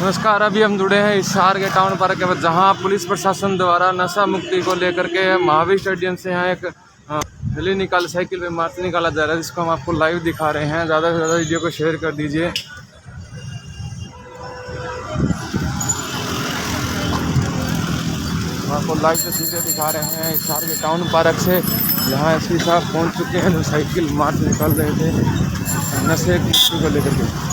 नमस्कार। अभी हम जुड़े हैं हिसार के टाउन पार्क के बाद, जहां पुलिस प्रशासन द्वारा नशा मुक्ति को लेकर के महावीर स्टेडियम से यहाँ एक रैली निकाल साइकिल पे मार्च निकाला जा रहा है, जिसको हम आपको लाइव दिखा रहे हैं। ज़्यादा से ज़्यादा वीडियो को शेयर कर दीजिए। हम आपको लाइव तस्वीरें दिखा रहे हैं हिसार के टाउन पार्क से, जहाँ एसपी साहब पहुँच चुके हैं, जो साइकिल मार्च निकाल रहे थे नशे मुक्ति को लेकर के।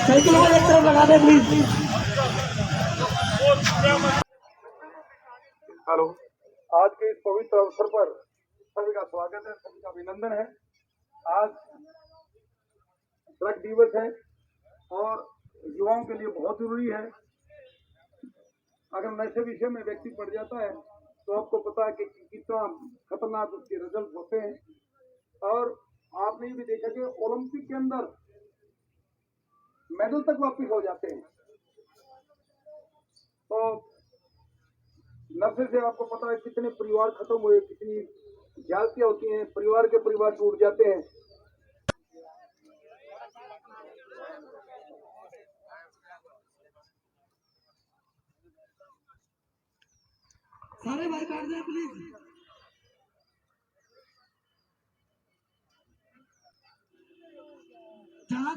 साइकिलों को एक तरफ लगा दे प्लीज। हेलो, आज के इस पवित्र अवसर पर सभी का स्वागत है, सभी का अभिनंदन है। आज ड्रग दिवस है और युवाओं के लिए बहुत जरूरी है। अगर नशे विषय में व्यक्ति पड़ जाता है तो आपको पता है कि कितना खतरनाक उसके रिजल्ट होते हैं। और आपने भी देखा कि ओलंपिक के अंदर मेडल तक वापिस हो जाते हैं। तो नशे से आपको पता है कितने परिवार खत्म हुए, कितनी ज्यादतियां होती हैं, परिवार के परिवार टूट जाते हैं। सारे बाहर काट दें प्लीज।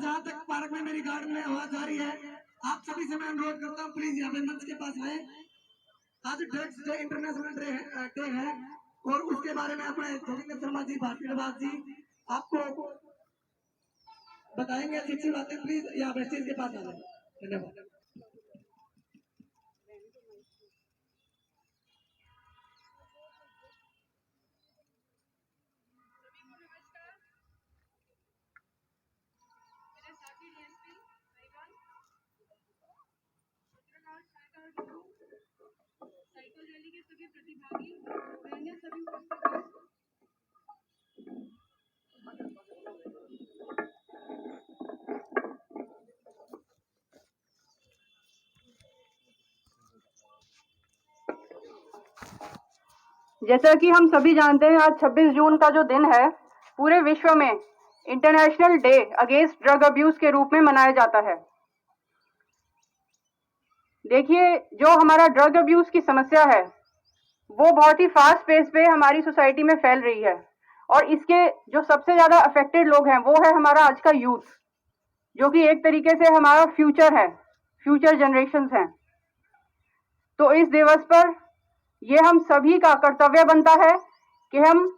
जहां तक पार्क में मेरी गार्ड में आवाज आ रही है, आप सभी से मैं अनुरोध करता हूँ, प्लीज यहाँ पे मंच के पास आए। आज ड्रग्स डे इंटरनेशनल डे है और उसके बारे में अपने जोगिंदर शर्मा जी, भारती प्रभात जी आपको बताएंगे अच्छी अच्छी बातें। प्लीज यहाँ स्टेज के पास आ जाए। धन्यवाद। साइकिल रैली के सभी प्रतिभागी अन्य सभी जैसा कि हम सभी जानते हैं, आज 26 जून का जो दिन है पूरे विश्व में international day against drug abuse के रूप में मनाया जाता है। देखिए, जो हमारा ड्रग अब्यूज की समस्या है वो बहुत ही फास्ट पेस पे हमारी सोसाइटी में फैल रही है और इसके जो सबसे ज्यादा अफेक्टेड लोग हैं वो है हमारा आज का यूथ, जो कि एक तरीके से हमारा फ्यूचर है, फ्यूचर जनरेशंस हैं। तो इस दिवस पर ये हम सभी का कर्तव्य बनता है कि हम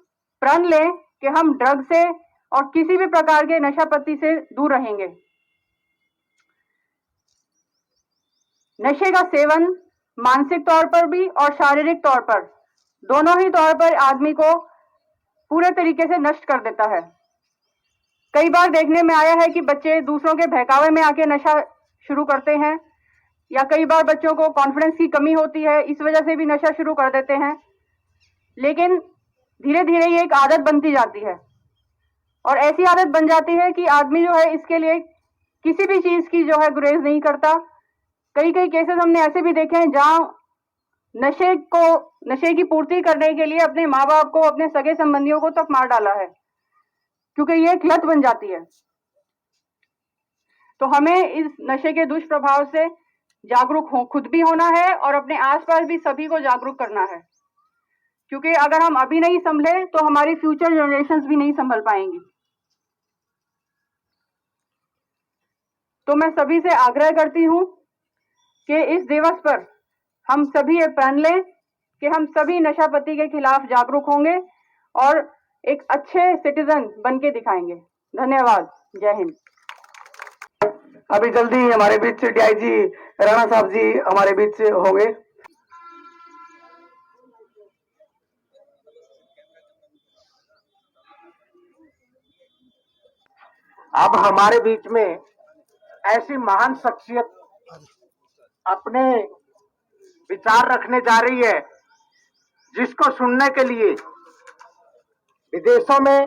प्रण लें कि हम ड्रग से और किसी भी प्रकार के नशापत्ति से दूर रहेंगे। नशे का सेवन मानसिक तौर पर भी और शारीरिक तौर पर, दोनों ही तौर पर आदमी को पूरे तरीके से नष्ट कर देता है। कई बार देखने में आया है कि बच्चे दूसरों के बहकावे में आके नशा शुरू करते हैं, या कई बार बच्चों को कॉन्फिडेंस की कमी होती है, इस वजह से भी नशा शुरू कर देते हैं। लेकिन धीरे धीरे ये एक आदत बनती जाती है और ऐसी आदत बन जाती है कि आदमी जो है इसके लिए किसी भी चीज की जो है गुरेज नहीं करता। कई केसेस हमने ऐसे भी देखे हैं जहां नशे की पूर्ति करने के लिए अपने माँ बाप को, अपने सगे संबंधियों को तक मार डाला है, क्योंकि ये एक लत बन जाती है। तो हमें इस नशे के दुष्प्रभाव से जागरूक खुद भी होना है और अपने आसपास भी सभी को जागरूक करना है, क्योंकि अगर हम अभी नहीं संभले तो हमारी फ्यूचर जनरेशंस भी नहीं संभल पाएंगी। तो मैं सभी से आग्रह करती हूं कि इस दिवस पर हम सभी ये प्रण लें कि हम सभी नशापत्ति के खिलाफ जागरूक होंगे और एक अच्छे सिटीजन बन के दिखाएंगे। धन्यवाद। जय हिंद। अभी जल्दी हमारे बीच डीआईजी राणा साहब जी हमारे बीच होंगे। अब हमारे बीच में ऐसी महान शख्सियत अपने विचार रखने जा रही है, जिसको सुनने के लिए विदेशों में,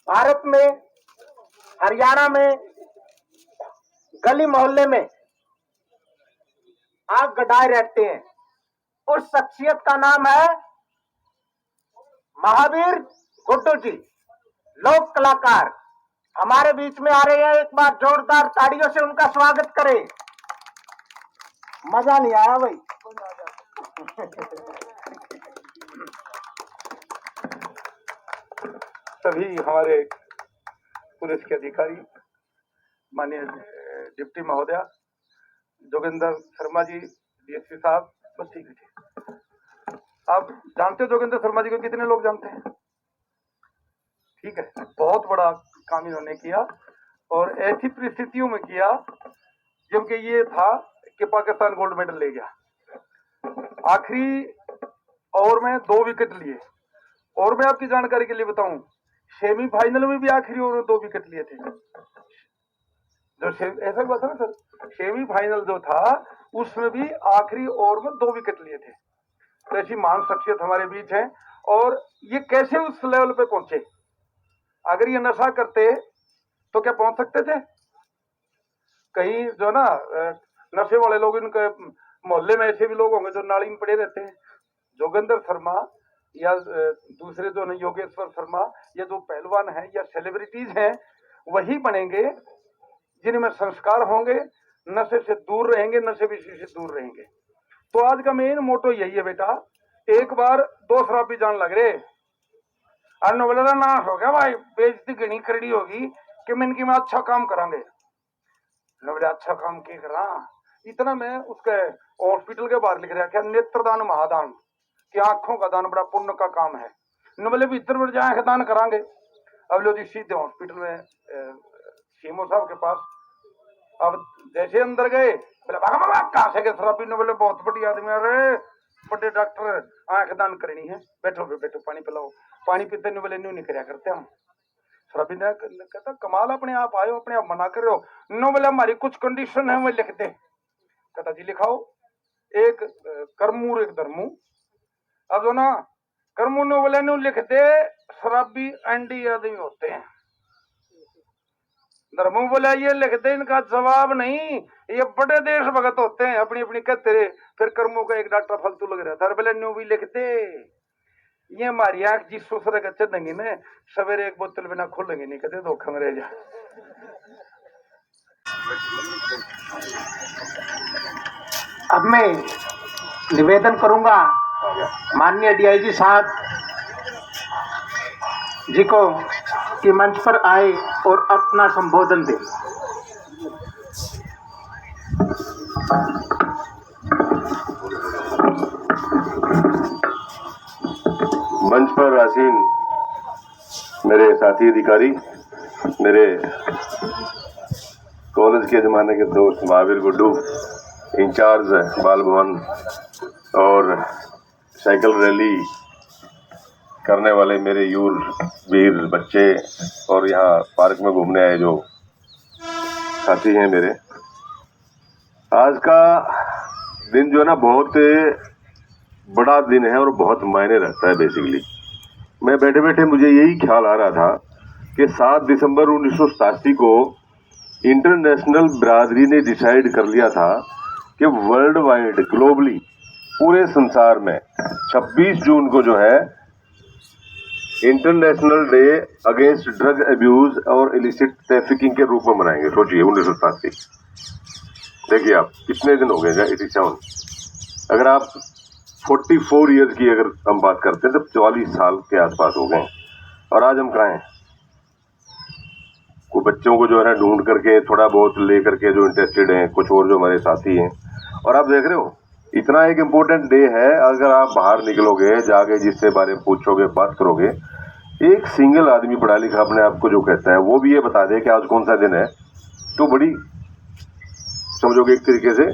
भारत में, हरियाणा में, गली मोहल्ले में आग गड़ाए रहते हैं। उस शख्सियत का नाम है महावीर गुड्डू जी, लोक कलाकार हमारे बीच में आ रहे हैं। एक बार जोरदार ताड़ियों से उनका स्वागत करें। मजा नहीं आया भाई। सभी हमारे पुलिस के अधिकारी, माननीय डिप्टी महोदया, जोगिंदर शर्मा जी, डीएसपी साहब, बस ठीक है। आप जानते हो जोगिंदर शर्मा जी को? कितने लोग जानते हैं? ठीक है, बहुत बड़ा काम इन्होंने किया और ऐसी परिस्थितियों में किया जबकि ये था कि पाकिस्तान गोल्ड मेडल ले गया। आखिरी ओवर में 2 विकेट लिए। और मैं आपकी जानकारी के लिए बताऊं, सेमीफाइनल में भी आखिरी ओवर में 2 विकेट लिए थे। जो ऐसा हुआ था ना सर, सेमीफाइनल जो था उसमें भी आखिरी ओवर में 2 विकेट लिए थे। तो ऐसी महान शख्सियत हमारे बीच है। और ये कैसे उस लेवल पे पहुंचे? अगर ये नशा करते तो क्या पहुंच सकते थे? कहीं जो ना नशे वाले लोग, इनके मोहल्ले में ऐसे भी लोग होंगे जो नाली में पड़े रहते हैं। जोगिंदर शर्मा या दूसरे जो योगेश्वर शर्मा, ये जो पहलवान हैं या सेलिब्रिटीज हैं, वही बनेंगे जिनमें संस्कार होंगे, नशे से दूर रहेंगे, नशे विषय से दूर रहेंगे। तो आज का मेन मोटो यही है बेटा, एक बार 2 शराबी जान लग रहे अन्न बोला ना हो गया भाई, बेइज्जती घनी करनी होगी कि मैं इनकी मैं अच्छा काम करांगे। बड़े अच्छा काम क्या करा, इतना मैं उसके हॉस्पिटल के बाहर लिख रहा क्या, नेत्रदान महादान, कि आंखों का दान बड़ा पुण्य का काम है। न बोले भीतर बढ़ जाए दान करांगे। अब लो जी सीधे हॉस्पिटल में सीमो साहब के पास। अब जैसे अंदर गए, बोले कहाँ से गए शराबी? ने बोले बहुत बड़ी आदमी, अरे बड़े डॉक्टर, आंख दान करनी है, बैठो बैठो पानी पिलाओ। पानी पीते नहीं बोले नहीं कराया करते हम। शराबी ने कहता कमाल, अपने आप आयो, अपने आप मना कर रहे हो। नो बोले हमारी कुछ कंडीशन है, वो लिख दे। कहता जी लिखाओ, एक करमू एक धर्मू। अब जो ना करमू ने बोले नो लिख दे, शराबी एंडी आदमी होते हैं। धर्मू बोला ये लिख दे। इनका जवाब नहीं, ये बड़े देशभक्त होते हैं, अपनी अपनी कहते रहे। फिर कर्मों का एक डॉक्टर फालतू लग रहा था, बोले न्यू भी लिख दे, ये हमारी आंख जिस सूसरे का चढ़ेंगे ना, सवेरे एक बोतल बिना खोलेंगे नहीं, कहते धोखा में रह जा। अब मैं निवेदन करूंगा माननीय डीआईजी साहब जी को कि मंच पर आए और अपना संबोधन दें। मंच पर आसीन मेरे साथी अधिकारी, मेरे कॉलेज के जमाने के दोस्त महावीर गुड्डू, इंचार्ज बाल भवन और साइकिल रैली करने वाले मेरे यूर वीर बच्चे, और यहाँ पार्क में घूमने आए जो साथी हैं मेरे। आज का दिन जो है ना बहुत बड़ा दिन है और बहुत मायने रखता है। बेसिकली मैं बैठे बैठे मुझे यही ख्याल आ रहा था कि 7 दिसंबर 1987 को इंटरनेशनल बिरादरी ने डिसाइड कर लिया था कि वर्ल्ड वाइड ग्लोबली पूरे संसार में 26 जून को जो है international day against drug abuse और इलिसिट ट्रैफिकिंग के रूप में मनाएंगे। सोचिए 1987, देखिए आप कितने दिन हो गए, 87। अगर आप 44 ईयर्स की अगर हम बात करते हैं तो 44 साल के आसपास हो गए। और आज हम कहाँ हैं? कुछ बच्चों को जो है ना ढूंढ करके थोड़ा बहुत ले करके जो इंटरेस्टेड हैं, कुछ और जो हमारे साथी हैं। और आप देख रहे हो इतना एक इम्पोर्टेंट डे है, अगर आप बाहर निकलोगे, जाके जिससे बारे में पूछोगे, बात करोगे, एक सिंगल आदमी पढ़ा लिखा अपने आप को जो कहता है वो भी ये बता दे कि आज कौन सा दिन है, तो बड़ी समझोगे एक तरीके से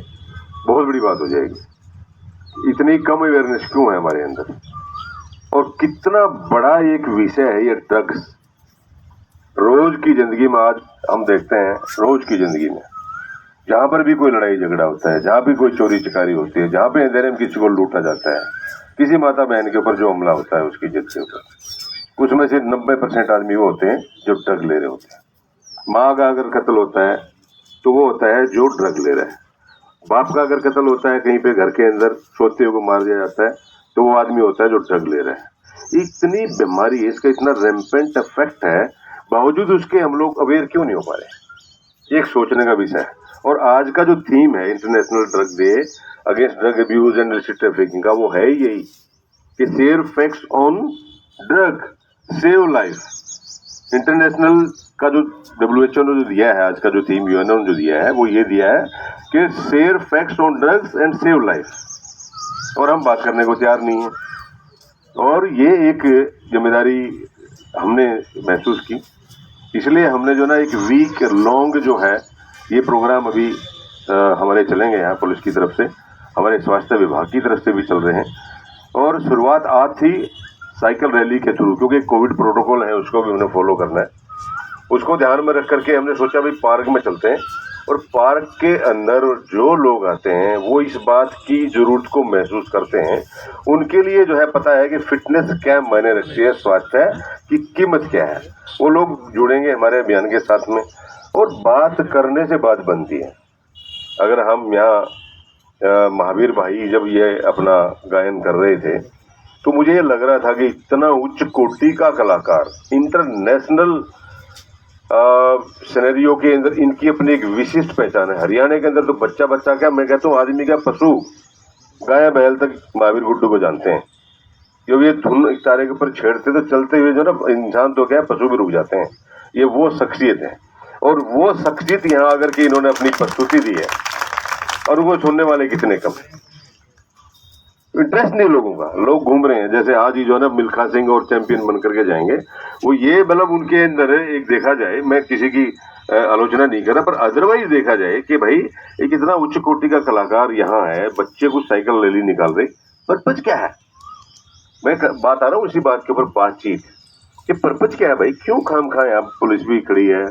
बहुत बड़ी बात हो जाएगी। इतनी कम अवेयरनेस क्यों है हमारे अंदर? और कितना बड़ा एक विषय है ये ड्रग्स। रोज की जिंदगी में आज हम देखते हैं, रोज की जिंदगी में जहां पर भी कोई लड़ाई झगड़ा होता है, जहां भी कोई चोरी चकारी होती है, जहां पे अंधेरे में किसी को लूटा जाता है, किसी माता बहन के ऊपर जो हमला होता है उसकी जिद के ऊपर, उसमें से 90% आदमी वो होते हैं जो ड्रग ले रहे होते हैं। माँ का अगर कत्ल होता है तो वो होता है जो ड्रग ले रहा है। बाप का अगर कत्ल होता है कहीं पे घर के अंदर, सोते हुए को मार दिया जाता है, तो वो आदमी होता है जो ड्रग ले रहा है। इतनी बीमारी है, इसका इतना रैम्पेंट इफेक्ट है, बावजूद उसके हम लोग अवेयर क्यों नहीं हो पा रहे? एक सोचने का विषय है। और आज का जो थीम है international drug day against drug abuse and illicit trafficking का, वो है यही कि share facts on drug save life. International का जो WHO ने जो दिया है, आज का जो थीम यूएनओ ने जो दिया है, वो ये दिया है कि share facts on drugs and save life. और हम बात करने को तैयार नहीं है। और ये एक जिम्मेदारी हमने महसूस की, इसलिए हमने जो ना एक वीक लॉन्ग जो है ये प्रोग्राम अभी हमारे चलेंगे यहाँ पुलिस की तरफ से, हमारे स्वास्थ्य विभाग की तरफ से भी चल रहे हैं। और शुरुआत आज थी साइकिल रैली के थ्रू, क्योंकि कोविड प्रोटोकॉल है उसको भी उन्हें फॉलो करना है। उसको ध्यान में रख करके हमने सोचा भाई पार्क में चलते हैं, और पार्क के अंदर जो लोग आते हैं वो इस बात की जरूरत को महसूस करते हैं, उनके लिए जो है पता है कि फिटनेस क्या मायने रखती है, स्वास्थ्य की कीमत क्या है। वो लोग जुड़ेंगे हमारे अभियान के साथ में, और बात करने से बात बनती है। अगर हम यहाँ महावीर भाई जब ये अपना गायन कर रहे थे तो मुझे ये लग रहा था कि इतना उच्च कोटि का कलाकार, इंटरनेशनल सिनेरियो के अंदर इनकी अपनी एक विशिष्ट पहचान है। हरियाणा के अंदर तो बच्चा बच्चा क्या, मैं कहता हूँ आदमी का पशु, गाय बैल तक महावीर गुड्डू को जानते हैं। जब ये धुन एक तारे के ऊपर छेड़ते तो चलते हुए जो ना इंसान तो क्या पशु भी रुक जाते हैं। ये वो शख्सियत है, और वो शख्सियत यहाँ आकर के इन्होंने अपनी प्रस्तुति दी है, और वो सुनने वाले कितने कम है। इंटरेस्ट नहीं लोगों का, लोग घूम रहे हैं। जैसे आज ही जो है ना मिल्खा सिंह और चैंपियन बन करके जाएंगे, वो ये मतलब उनके अंदर एक देखा जाए, मैं किसी की आलोचना नहीं कर रहा, पर अदरवाइज देखा जाए कि भाई एक इतना उच्च कोटि का कलाकार यहाँ है, बच्चे कुछ साइकिल रैली निकाल रहे, पर्पज क्या है? मैं बात आ रहा हूँ इसी बात के ऊपर बातचीत कि पर्पज क्या है भाई, क्यों खाम खा यहाँ पुलिस भी खड़ी है,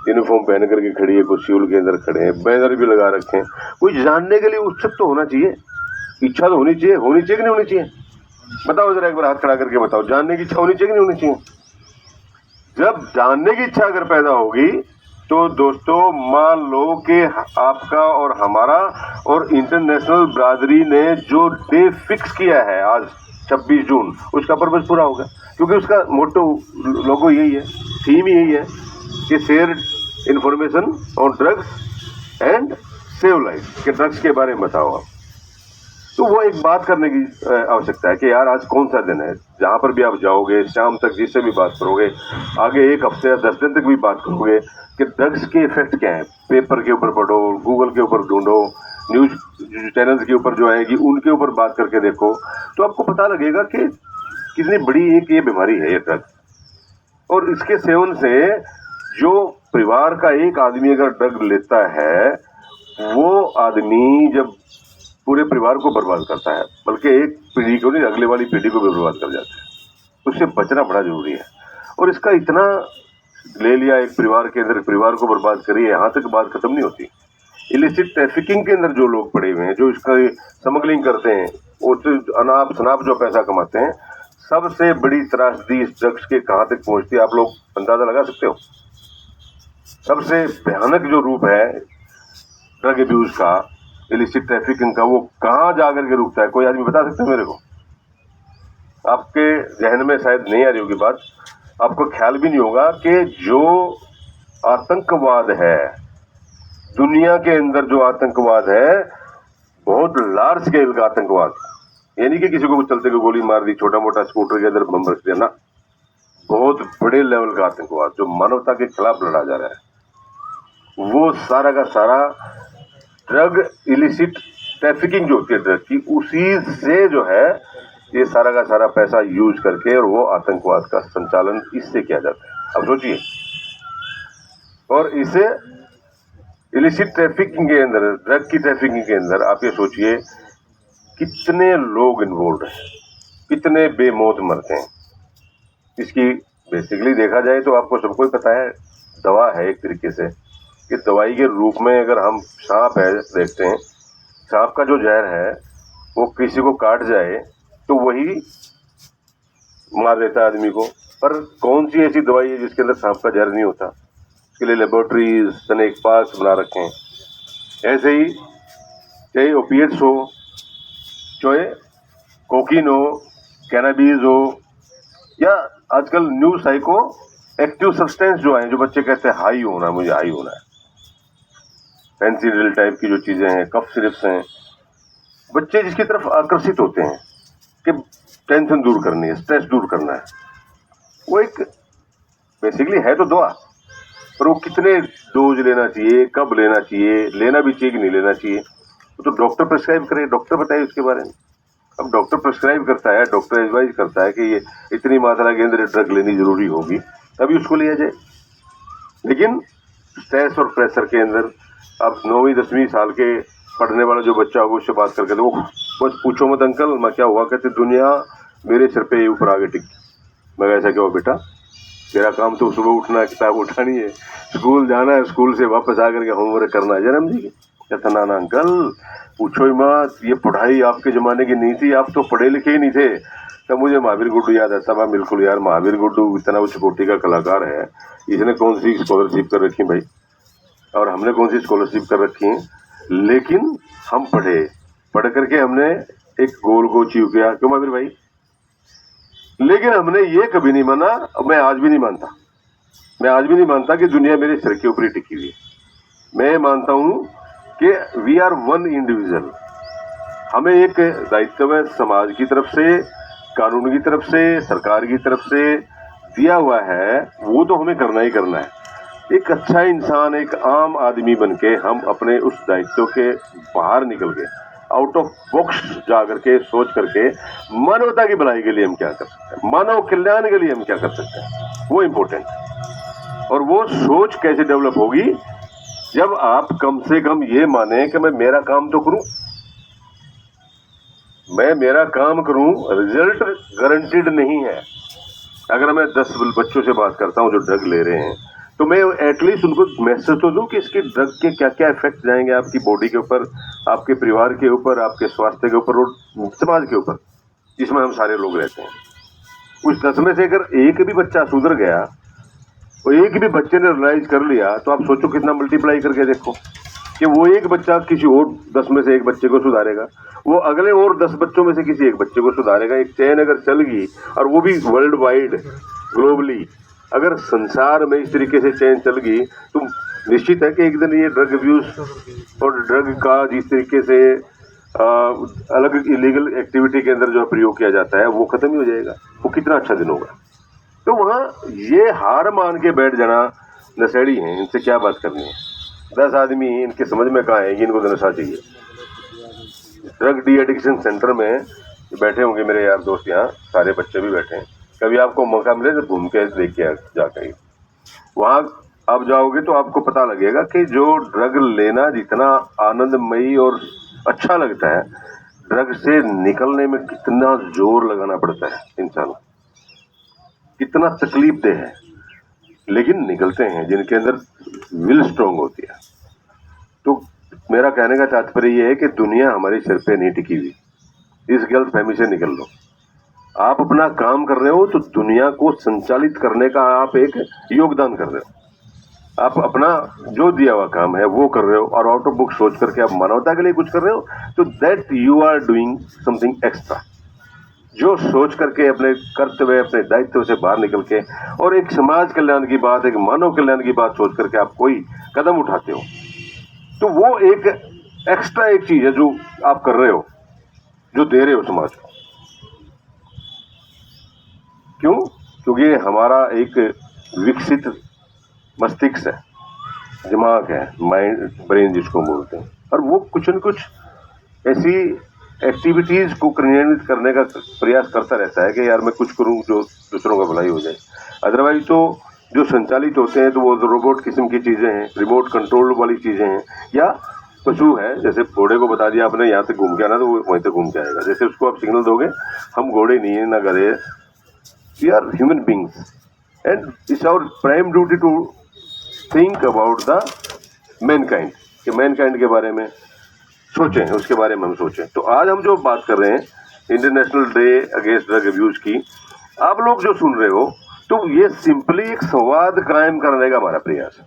यूनिफॉर्म पहन करके खड़ी है, कुछ सिविल के अंदर खड़े हैं, बैनर भी लगा रखे हैं। कोई जानने के लिए उत्सुक तो होना चाहिए, इच्छा तो होनी चाहिए कि नहीं होनी चाहिए? बताओ जरा, एक बार हाथ खड़ा करके बताओ, जानने की इच्छा होनी चाहिए कि नहीं होनी चाहिए? जब जानने की इच्छा अगर पैदा होगी तो दोस्तों मान लो कि आपका और हमारा और इंटरनेशनल बरादरी ने जो डे फिक्स किया है आज 26 जून, उसका पर्पज पूरा होगा। क्योंकि उसका मोटो लोगो यही है, थीम यही है कि share information on drugs and save life, के ड्रग्स के बारे में बताओ आप। तो वो एक बात करने की आवश्यकता है कि यार आज कौन सा दिन है, जहां पर भी आप जाओगे, शाम तक जिससे भी बात करोगे, आगे एक हफ्ते या 10 दिन तक भी बात करोगे कि ड्रग्स के इफेक्ट क्या है, पेपर के ऊपर पढ़ो, गूगल के ऊपर ढूंढो, न्यूज चैनल्स के ऊपर जो आएगी उनके ऊपर बात करके देखो, तो आपको पता लगेगा कि कितनी बड़ी एक ये बीमारी है ये ड्रग। और इसके सेवन से जो परिवार का एक आदमी अगर ड्रग लेता है, वो आदमी जब पूरे परिवार को बर्बाद करता है, बल्कि एक पीढ़ी को नहीं, अगले वाली पीढ़ी को भी बर्बाद कर जाता है। उससे बचना बड़ा जरूरी है। और इसका इतना ले लिया एक परिवार के अंदर, परिवार को बर्बाद करिए, यहाँ तक बात खत्म नहीं होती। इलिसिट ट्रैफिकिंग के अंदर जो लोग पड़े हुए हैं, जो इसका स्मगलिंग करते हैं, वो अनाप शनाप जो पैसा कमाते हैं, सबसे बड़ी त्रासदी इस ड्रग्स के कहाँ तक पहुंचती है, आप लोग अंदाजा लगा सकते हो? सबसे भयानक जो रूप है ड्रग अब्यूज का, इलिसिट ट्रैफिकिंग का, वो कहाँ जाकर के रुकता है? कोई आदमी बता सकते हैं मेरे को? आपके जहन में शायद नहीं आ रही होगी बात, आपको ख्याल भी नहीं होगा कि जो आतंकवाद है दुनिया के अंदर, जो आतंकवाद है बहुत लार्ज स्केल का आतंकवाद, यानी कि किसी को चलते को गोली मार दी, छोटा मोटा स्कूटर के अंदर बम रख दिया ना, बहुत बड़े लेवल का आतंकवाद जो मानवता के खिलाफ लड़ा जा रहा है, वो सारा का सारा ड्रग इलिसिट ट्रैफिकिंग जो होती है ड्रग की, उसी से जो है ये सारा का सारा पैसा यूज करके, और वो आतंकवाद का संचालन इससे किया जाता है। अब सोचिए, और इसे इलिसिट ट्रैफिकिंग के अंदर, ड्रग की ट्रैफिकिंग के अंदर आप ये सोचिए कितने लोग इन्वॉल्व हैं, कितने बेमौत मरते हैं। इसकी बेसिकली देखा जाए तो आपको सबको ही पता है, दवा है एक तरीके से, कि दवाई के रूप में अगर हम सांप है देखते हैं, सांप का जो जहर है वो किसी को काट जाए तो वही मार देता है आदमी को। पर कौन सी ऐसी दवाई है जिसके अंदर सांप का जहर नहीं होता? इसके लिए लेबोरेटरीज, स्नेक पार्क्स बना रखे हैं। ऐसे ही चाहे ओपिएट्स हो, चाहे कोकीन हो, कैनाबीज हो, या आजकल न्यू साइको एक्टिव सब्सटेंस जो है, जो बच्चे कहते हैं हाई होना, मुझे हाई होना है, पेंसिल टाइप की जो चीजें हैं, कफ सिरप्स हैं, बच्चे जिसकी तरफ आकर्षित होते हैं कि टेंशन दूर करनी है, स्ट्रेस दूर करना है, वो एक बेसिकली है तो दवा, पर वो कितने डोज लेना चाहिए, कब लेना चाहिए, लेना भी चाहिए कि नहीं लेना चाहिए, वो तो डॉक्टर प्रिस्क्राइब करे, डॉक्टर बताए उसके बारे में। अब डॉक्टर प्रिस्क्राइब करता है, डॉक्टर एडवाइज करता है कि ये इतनी मात्रा के अंदर ड्रग लेनी जरूरी होगी, तभी उसको लिया जाए। लेकिन स्ट्रेस और प्रेशर के अंदर अब 9वीं 10वीं साल के पढ़ने वाला जो बच्चा होगा उससे बात करके तो बस पूछो मत अंकल मैं क्या हुआ, कहते दुनिया मेरे सिर पे ऊपर आगे टिक। मैं ऐसा क्या हुआ बेटा, तेरा काम तो सुबह उठना है, किताब उठानी है, स्कूल जाना है, स्कूल से वापस आकर के होमवर्क करना है। जन्म जी कहता ना अंकल पूछो ही मत, ये पढ़ाई आपके जमाने की नहीं थी, आप तो पढ़े लिखे ही नहीं थे। तब मुझे महावीर गुड्डू याद आता। मैं बिल्कुल यार, महावीर गुड्डू इतना उच्च कोटि का कलाकार है, इसने कौन सी स्कॉलरशिप कर रखी भाई, और हमने कौन सी स्कॉलरशिप कर रखी है। लेकिन हम पढ़ करके हमने एक गोल को अचीव किया, क्यों महावीर भाई। लेकिन हमने ये कभी नहीं माना, मैं आज भी नहीं मानता कि दुनिया मेरे सिर के ऊपर ही टिकी हुई है। मैं मानता हूं कि वी आर वन इंडिविजुअल। हमें एक दायित्व है समाज की तरफ से, कानून की तरफ से, सरकार की तरफ से दिया हुआ है, वो तो हमें करना ही करना है। एक अच्छा इंसान, एक आम आदमी बनके हम अपने उस दायित्व के बाहर निकल के, आउट ऑफ बॉक्स जा करके सोच करके मानवता की भलाई के लिए हम क्या कर सकते हैं, मानव कल्याण के लिए हम क्या कर सकते हैं, वो इम्पोर्टेंट है। और वो सोच कैसे डेवलप होगी, जब आप कम से कम ये माने कि मैं मेरा काम तो करूं, मैं मेरा काम करूं, रिजल्ट गारंटीड नहीं है। अगर मैं 10 बच्चों से बात करता हूं जो ड्रग ले रहे हैं, तो मैं एटलीस्ट उनको मैसेज तो दूं कि इसके ड्रग के क्या क्या इफेक्ट जाएंगे आपकी बॉडी के ऊपर, आपके परिवार के ऊपर, आपके स्वास्थ्य के ऊपर और समाज के ऊपर, जिसमें हम सारे लोग रहते हैं। उस 10 में से अगर एक भी बच्चा सुधर गया और एक भी बच्चे ने रियलाइज कर लिया, तो आप सोचो कितना मल्टीप्लाई करके देखो कि वो एक बच्चा किसी और 10 में से एक बच्चे को सुधारेगा, वो अगले और 10 बच्चों में से किसी एक बच्चे को सुधारेगा। एक चेन अगर चल गई, और वो भी वर्ल्ड वाइड, ग्लोबली, अगर संसार में इस तरीके से चेन चल गई, तो निश्चित है कि एक दिन ये ड्रग अब्यूज और ड्रग का जिस तरीके से अलग इलीगल एक्टिविटी के अंदर जो प्रयोग किया जाता है वो खत्म ही हो जाएगा। वो कितना अच्छा दिन होगा। तो वहाँ ये हार मान के बैठ जाना नशेड़ी हैं, इनसे क्या बात करनी है। 10 आदमी इनके समझ में कहाँ है, इनको तो नशा चाहिए। ड्रग डी एडिक्शन सेंटर में बैठे होंगे मेरे यार दोस्त, यहाँ सारे बच्चे भी बैठे हैं। कभी आपको मौका मिले तो घूम के देखिए, जाकर वहाँ आप जाओगे तो आपको पता लगेगा कि जो ड्रग लेना जितना आनंदमयी और अच्छा लगता है, ड्रग से निकलने में कितना जोर लगाना पड़ता है इंसान को, कितना तकलीफदेह है, लेकिन निकलते हैं जिनके अंदर विल स्ट्रॉन्ग होती है। तो मेरा कहने का तात्पर्य यह है कि दुनिया हमारे सिर पे नहीं टिकी हुई। इस गलतफहमी से निकल लो। आप अपना काम कर रहे हो तो दुनिया को संचालित करने का आप एक योगदान कर रहे हो। आप अपना जो दिया हुआ काम है वो कर रहे हो, और आउट ऑफ बुक सोच करके आप मानवता के लिए कुछ कर रहे हो, तो that you are doing something extra. जो सोच करके अपने कर्तव्य, अपने दायित्व से बाहर निकल के और एक समाज कल्याण की बात, एक मानव कल्याण की बात सोच करके आप कोई कदम उठाते हो, तो वो एक एक्स्ट्रा एक चीज है जो आप कर रहे हो, जो दे रहे हो समाज को। क्यों? क्योंकि हमारा एक विकसित मस्तिष्क है, दिमाग है, माइंड, ब्रेन जिसको बोलते हैं, और वो कुछ न कुछ ऐसी एक्टिविटीज को क्रियान्वित करने का प्रयास करता रहता है कि यार मैं कुछ करूं जो दूसरों का भलाई हो जाए। अदरवाइज तो जो संचालित होते हैं तो वो रोबोट किस्म की चीजें हैं, रिमोट कंट्रोल वाली चीजें हैं, या पशु है। जैसे घोड़े को बता दिया आपने यहाँ से घूम के आना, तो वो वहीं तक घूम के आएगा। जैसे उसको आप सिग्नल दोगे, हम घोड़े नहीं है ना गधे, we are human beings. And it's our prime duty to think about the mankind, कि मैनकाइंड के बारे में सोचें, उसके बारे में हम सोचें। तो आज हम जो बात कर रहे हैं international day against drug abuse की, आप लोग जो सुन रहे हो तो ये सिंपली एक संवाद कायम करने का हमारा प्रयास है।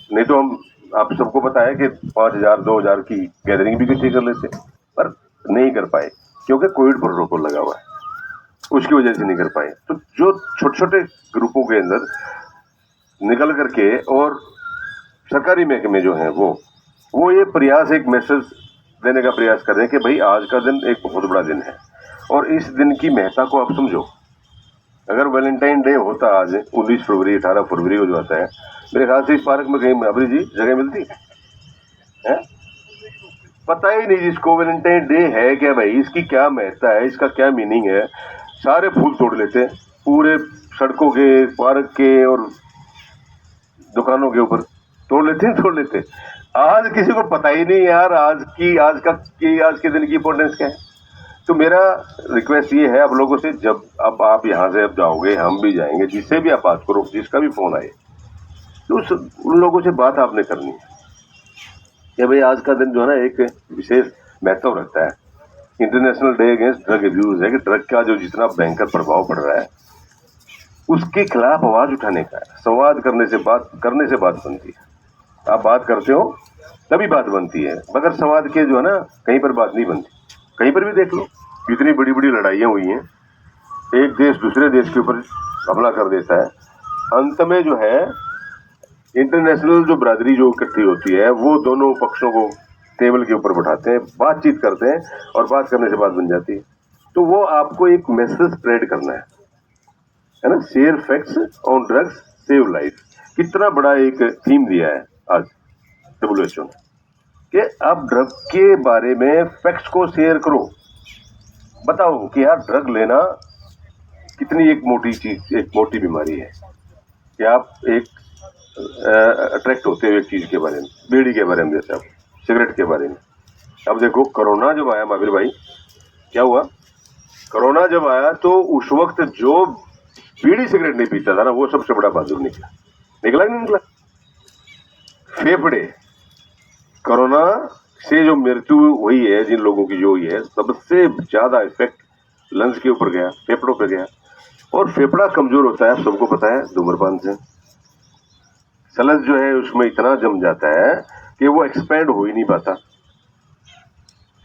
नहीं तो हम, आप सबको पता है कि 5000 2000 की गैदरिंग भी किसी कर लेते, पर नहीं कर पाए क्योंकि कोविड प्रोटोकॉल लगा हुआ है, उसकी वजह से नहीं कर पाए। तो जो छोटे छोटे ग्रुपों के अंदर निकल करके और सरकारी महकमे जो हैं वो ये प्रयास, एक मैसेज देने का प्रयास कर रहे हैं कि भाई आज का दिन एक बहुत बड़ा दिन है और इस दिन की महत्ता को आप समझो। अगर वैलेंटाइन डे होता आज 19 फरवरी 18 फरवरी को जो आता है, मेरे ख्याल से इस पार्क में कहीं अभी जी जगह मिलती है? पता ही नहीं जिसको वैलेंटाइन डे है क्या भाई, इसकी क्या महत्ता है, इसका क्या मीनिंग है। सारे फूल तोड़ लेते हैं पूरे सड़कों के, पार्क के और दुकानों के ऊपर तोड़ लेते। आज किसी को पता ही नहीं यार आज के दिन की इंपॉर्टेंस क्या है। तो मेरा रिक्वेस्ट ये है आप लोगों से, जब अब आप यहाँ से अब जाओगे, हम भी जाएंगे, जिससे भी आप बात करो, जिसका भी फोन आए, तो उन लोगों से बात आपने करनी है कि भाई आज का दिन जो है ना एक विशेष महत्व रखता है। International day against drug abuse है कि ड्रग का जो जितना भयंकर प्रभाव पड़ रहा है उसके खिलाफ आवाज उठाने का है। संवाद करने से बात बनती है। आप बात करते हो तभी बात बनती है, मगर संवाद के जो है ना कहीं पर बात नहीं बनती। कहीं पर भी देख लो, इतनी बड़ी बड़ी लड़ाइयाँ हुई हैं, एक देश दूसरे देश के ऊपर हमला कर देता है, अंत में जो है इंटरनेशनल जो बरादरी जो इकट्ठी होती है वो दोनों पक्षों को टेबल के ऊपर बैठाते हैं, बातचीत करते हैं और बात करने से बात बन जाती है। तो वो आपको एक मैसेज स्प्रेड करना है ना, share facts on drugs save life. कितना बड़ा एक थीम दिया है आज WHO ने कि आप ड्रग के बारे में फैक्ट्स को शेयर करो, बताओ कि यार ड्रग लेना कितनी एक मोटी चीज, एक मोटी बीमारी है कि आप एक अट्रैक्ट होते हुए एक चीज के बारे में, बीड़ी के बारे में, जैसे आप सिगरेट के बारे में। अब देखो कोरोना जब आया महावीर भाई, क्या हुआ? कोरोना जब आया तो उस वक्त जो बीड़ी सिगरेट नहीं पीता था ना, वो सबसे बड़ा बहादुर निकला कि नहीं निकला? फेफड़े, कोरोना से जो मृत्यु हुई है जिन लोगों की जो हुई है, सबसे ज्यादा इफेक्ट लंग्स के ऊपर गया, फेफड़ों पे गया। और फेफड़ा कमजोर होता है, सबको पता है, धूम्रपान से सलज जो है उसमें इतना जम जाता है कि वो एक्सपैंड हो ही नहीं पाता।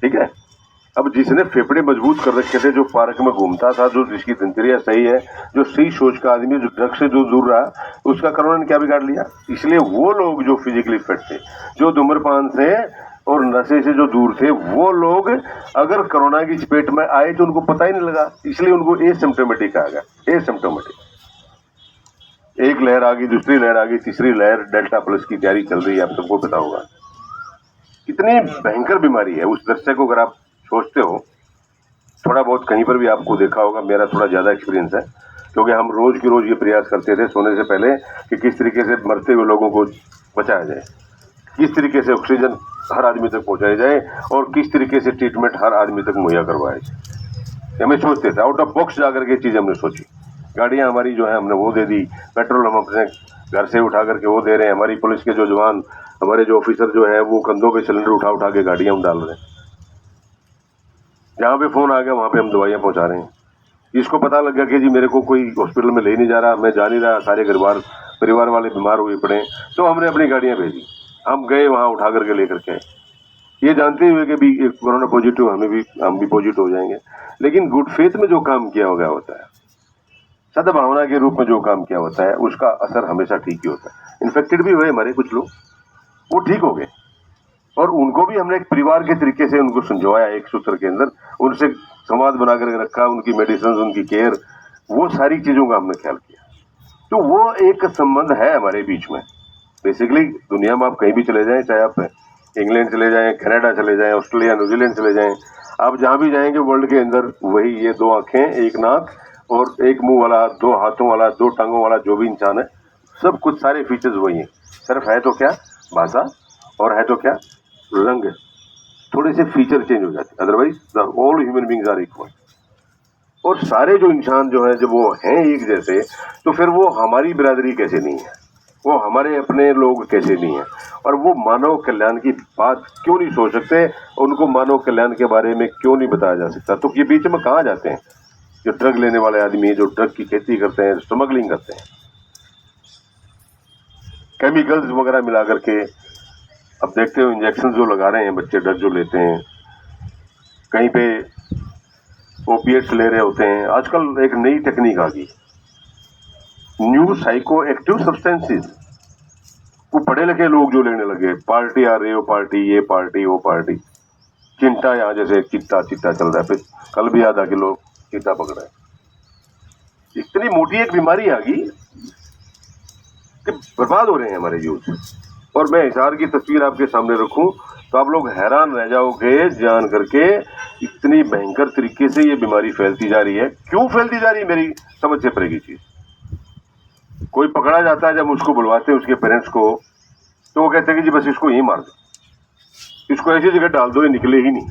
ठीक है, अब जिसने फेफड़े मजबूत कर रखे थे, जो पार्क में घूमता था, जो जिसकी दिनचर्या सही है, जो सही सोच का आदमी, जो ड्रग से जो दूर रहा, उसका कोरोना ने क्या बिगाड़ लिया? इसलिए वो लोग जो फिजिकली फिट थे, जो धूम्रपान से और नशे से जो दूर थे, वो लोग अगर कोरोना की चपेट में आए तो उनको पता ही नहीं लगा, इसलिए उनको एसिम्प्टोमेटिक कहा गया। एसिम्प्टोमेटिक, एक लहर आ गई, दूसरी लहर आ गई, तीसरी लहर डेल्टा प्लस की तैयारी चल रही है, आप सबको पता होगा। कितनी भयंकर बीमारी है। उस दृश्य को अगर आप सोचते हो, थोड़ा बहुत कहीं पर भी आपको देखा होगा, मेरा थोड़ा ज्यादा एक्सपीरियंस है क्योंकि हम रोज की रोज ये प्रयास करते थे सोने से पहले कि किस तरीके से मरते हुए लोगों को बचाया जाए, किस तरीके से ऑक्सीजन हर आदमी तक पहुंचाई जाए और किस तरीके से ट्रीटमेंट हर आदमी तक मुहैया करवाया जाए। हमें सोचते थे, आउट ऑफ बॉक्स जाकर के चीज हमने सोची। गाड़ियां हमारी जो है हमने वो दे दी, पेट्रोल हम अपने घर से उठा करके वो दे रहे हैं, हमारी पुलिस के जो जवान, हमारे जो ऑफिसर जो है वो कंधों पे सिलेंडर उठा के गाड़ियां डाल रहे हैं। जहाँ पे फोन आ गया वहां पे हम दवाइयां पहुंचा रहे हैं। इसको पता लग गया कि जी मेरे को कोई हॉस्पिटल में ले नहीं जा रहा, मैं जा नहीं रहा, सारे परिवार वाले बीमार हुए पड़े, तो हमने अपनी गाड़ियां भेजी, हम गए वहां उठा करके लेकर के, ये जानते हुए कि भी कोरोना पॉजिटिव हम भी पॉजिटिव हो जाएंगे। लेकिन गुड फेथ में जो काम किया हो गया होता है, सद्भावना के रूप में जो काम किया होता है, उसका असर हमेशा ठीक ही होता है। इन्फेक्टेड भी हुए हमारे कुछ लोग, वो ठीक हो गए और उनको भी हमने एक परिवार के तरीके से उनको संजोया, एक सूत्र के अंदर उनसे संवाद बनाकर रखा, उनकी मेडिसिन, उनकी केयर, वो सारी चीजों का हमने ख्याल किया। तो वो एक संबंध है हमारे बीच में। बेसिकली दुनिया में आप कहीं भी चले जाएं, चाहे आप इंग्लैंड चले जाएं, कनाडा चले जाएं, ऑस्ट्रेलिया, न्यूजीलैंड चले जाएं, आप जहां भी जाएंगे वर्ल्ड के अंदर वही ये 2 आंखें, एक नाक और एक मुंह वाला, 2 हाथों वाला, 2 टांगों वाला जो भी इंसान है, सब कुछ सारे फीचर्स वही हैं। सिर्फ है तो क्या भाषा और है तो क्या रंग, थोड़े से फीचर चेंज हो जाते, otherwise all human beings are equal. और सारे जो इंसान जो है जब वो हैं एक जैसे, तो फिर वो हमारी बिरादरी कैसे नहीं है, वो हमारे अपने लोग कैसे नहीं है, और वो मानव कल्याण की बात क्यों नहीं सोच सकते, उनको मानव कल्याण के बारे में क्यों नहीं बताया जा सकता। तो ये बीच में कहाँ जाते हैं जो ड्रग लेने वाले आदमी, जो ड्रग की खेती करते हैं, स्मगलिंग करते हैं, केमिकल्स वगैरह मिला करके। अब देखते हो इंजेक्शन जो लगा रहे हैं बच्चे, ड्रग जो लेते हैं, कहीं पे ओपिएट्स ले रहे होते हैं। आजकल एक नई टेक्निक आ गई, न्यू साइको एक्टिव सब्सटेंसेस। वो पढ़े लिखे लोग जो लेने लगे, पार्टी आ रही हो, पार्टी ये पार्टी वो पार्टी, चिंटा, यहाँ जैसे चिट्टा चल रहा है, फिर कल भी आधा किलो चिट्टा पकड़ा है। इतनी मोटी एक बीमारी आ गई कि बर्बाद हो रहे हैं हमारे यूथ। और मैं हिसार की तस्वीर आपके सामने रखूं तो आप लोग हैरान रह जाओगे जान करके, इतनी भयंकर तरीके से ये बीमारी फैलती जा रही है। क्यों फैलती जा रही है, मेरी समझ से पड़ेगी चीज। कोई पकड़ा जाता है, जब उसको बुलवाते हैं उसके पेरेंट्स को, तो वो कहते हैं कि जी बस इसको यहीं मार दो, इसको ऐसी जगह डाल दो ये निकले ही नहीं।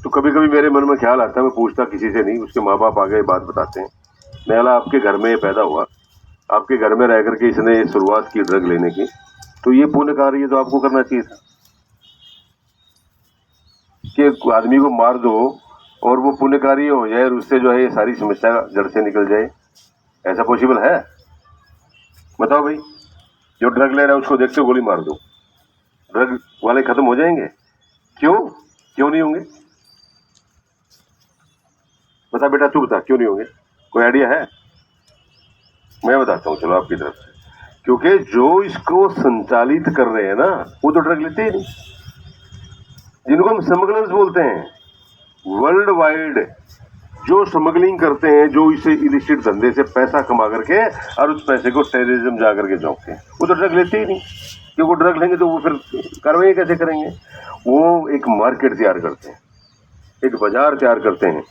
तो कभी कभी मेरे मन में ख्याल आता है, मैं पूछता किसी से नहीं, उसके माँ बाप आगे बात बताते हैं, मैं आपके घर में पैदा हुआ, आपके घर में रह करके इसने शुरुआत की ड्रग लेने की, तो ये पुण्य कार्य तो आपको करना चाहिए था कि आदमी को मार दो और वो पुण्य कार्य हो जाए और उससे जो है ये सारी समस्या जड़ से निकल जाए। ऐसा पॉसिबल है? बताओ भाई, जो ड्रग ले रहा है उसको देखते हो गोली मार दो, ड्रग वाले खत्म हो जाएंगे? क्यों नहीं होंगे? बता बेटा, तू बता, क्यों नहीं होंगे? कोई आइडिया है? मैं बताता हूँ, चलो आपकी तरफ से। क्योंकि जो इसको संचालित कर रहे हैं ना, वो तो ड्रग लेते ही नहीं, जिनको हम स्मगलर्स बोलते हैं। वर्ल्ड वाइड जो स्मगलिंग करते हैं, जो इसे इलिसिट धंधे से पैसा कमा करके और उस पैसे को टेररिज्म जा करके झोंकते हैं, वो तो ड्रग लेते ही नहीं। क्योंकि वो ड्रग लेंगे तो वो फिर कार्रवाई कैसे करेंगे? वो एक मार्केट तैयार करते हैं, एक बाजार तैयार करते हैं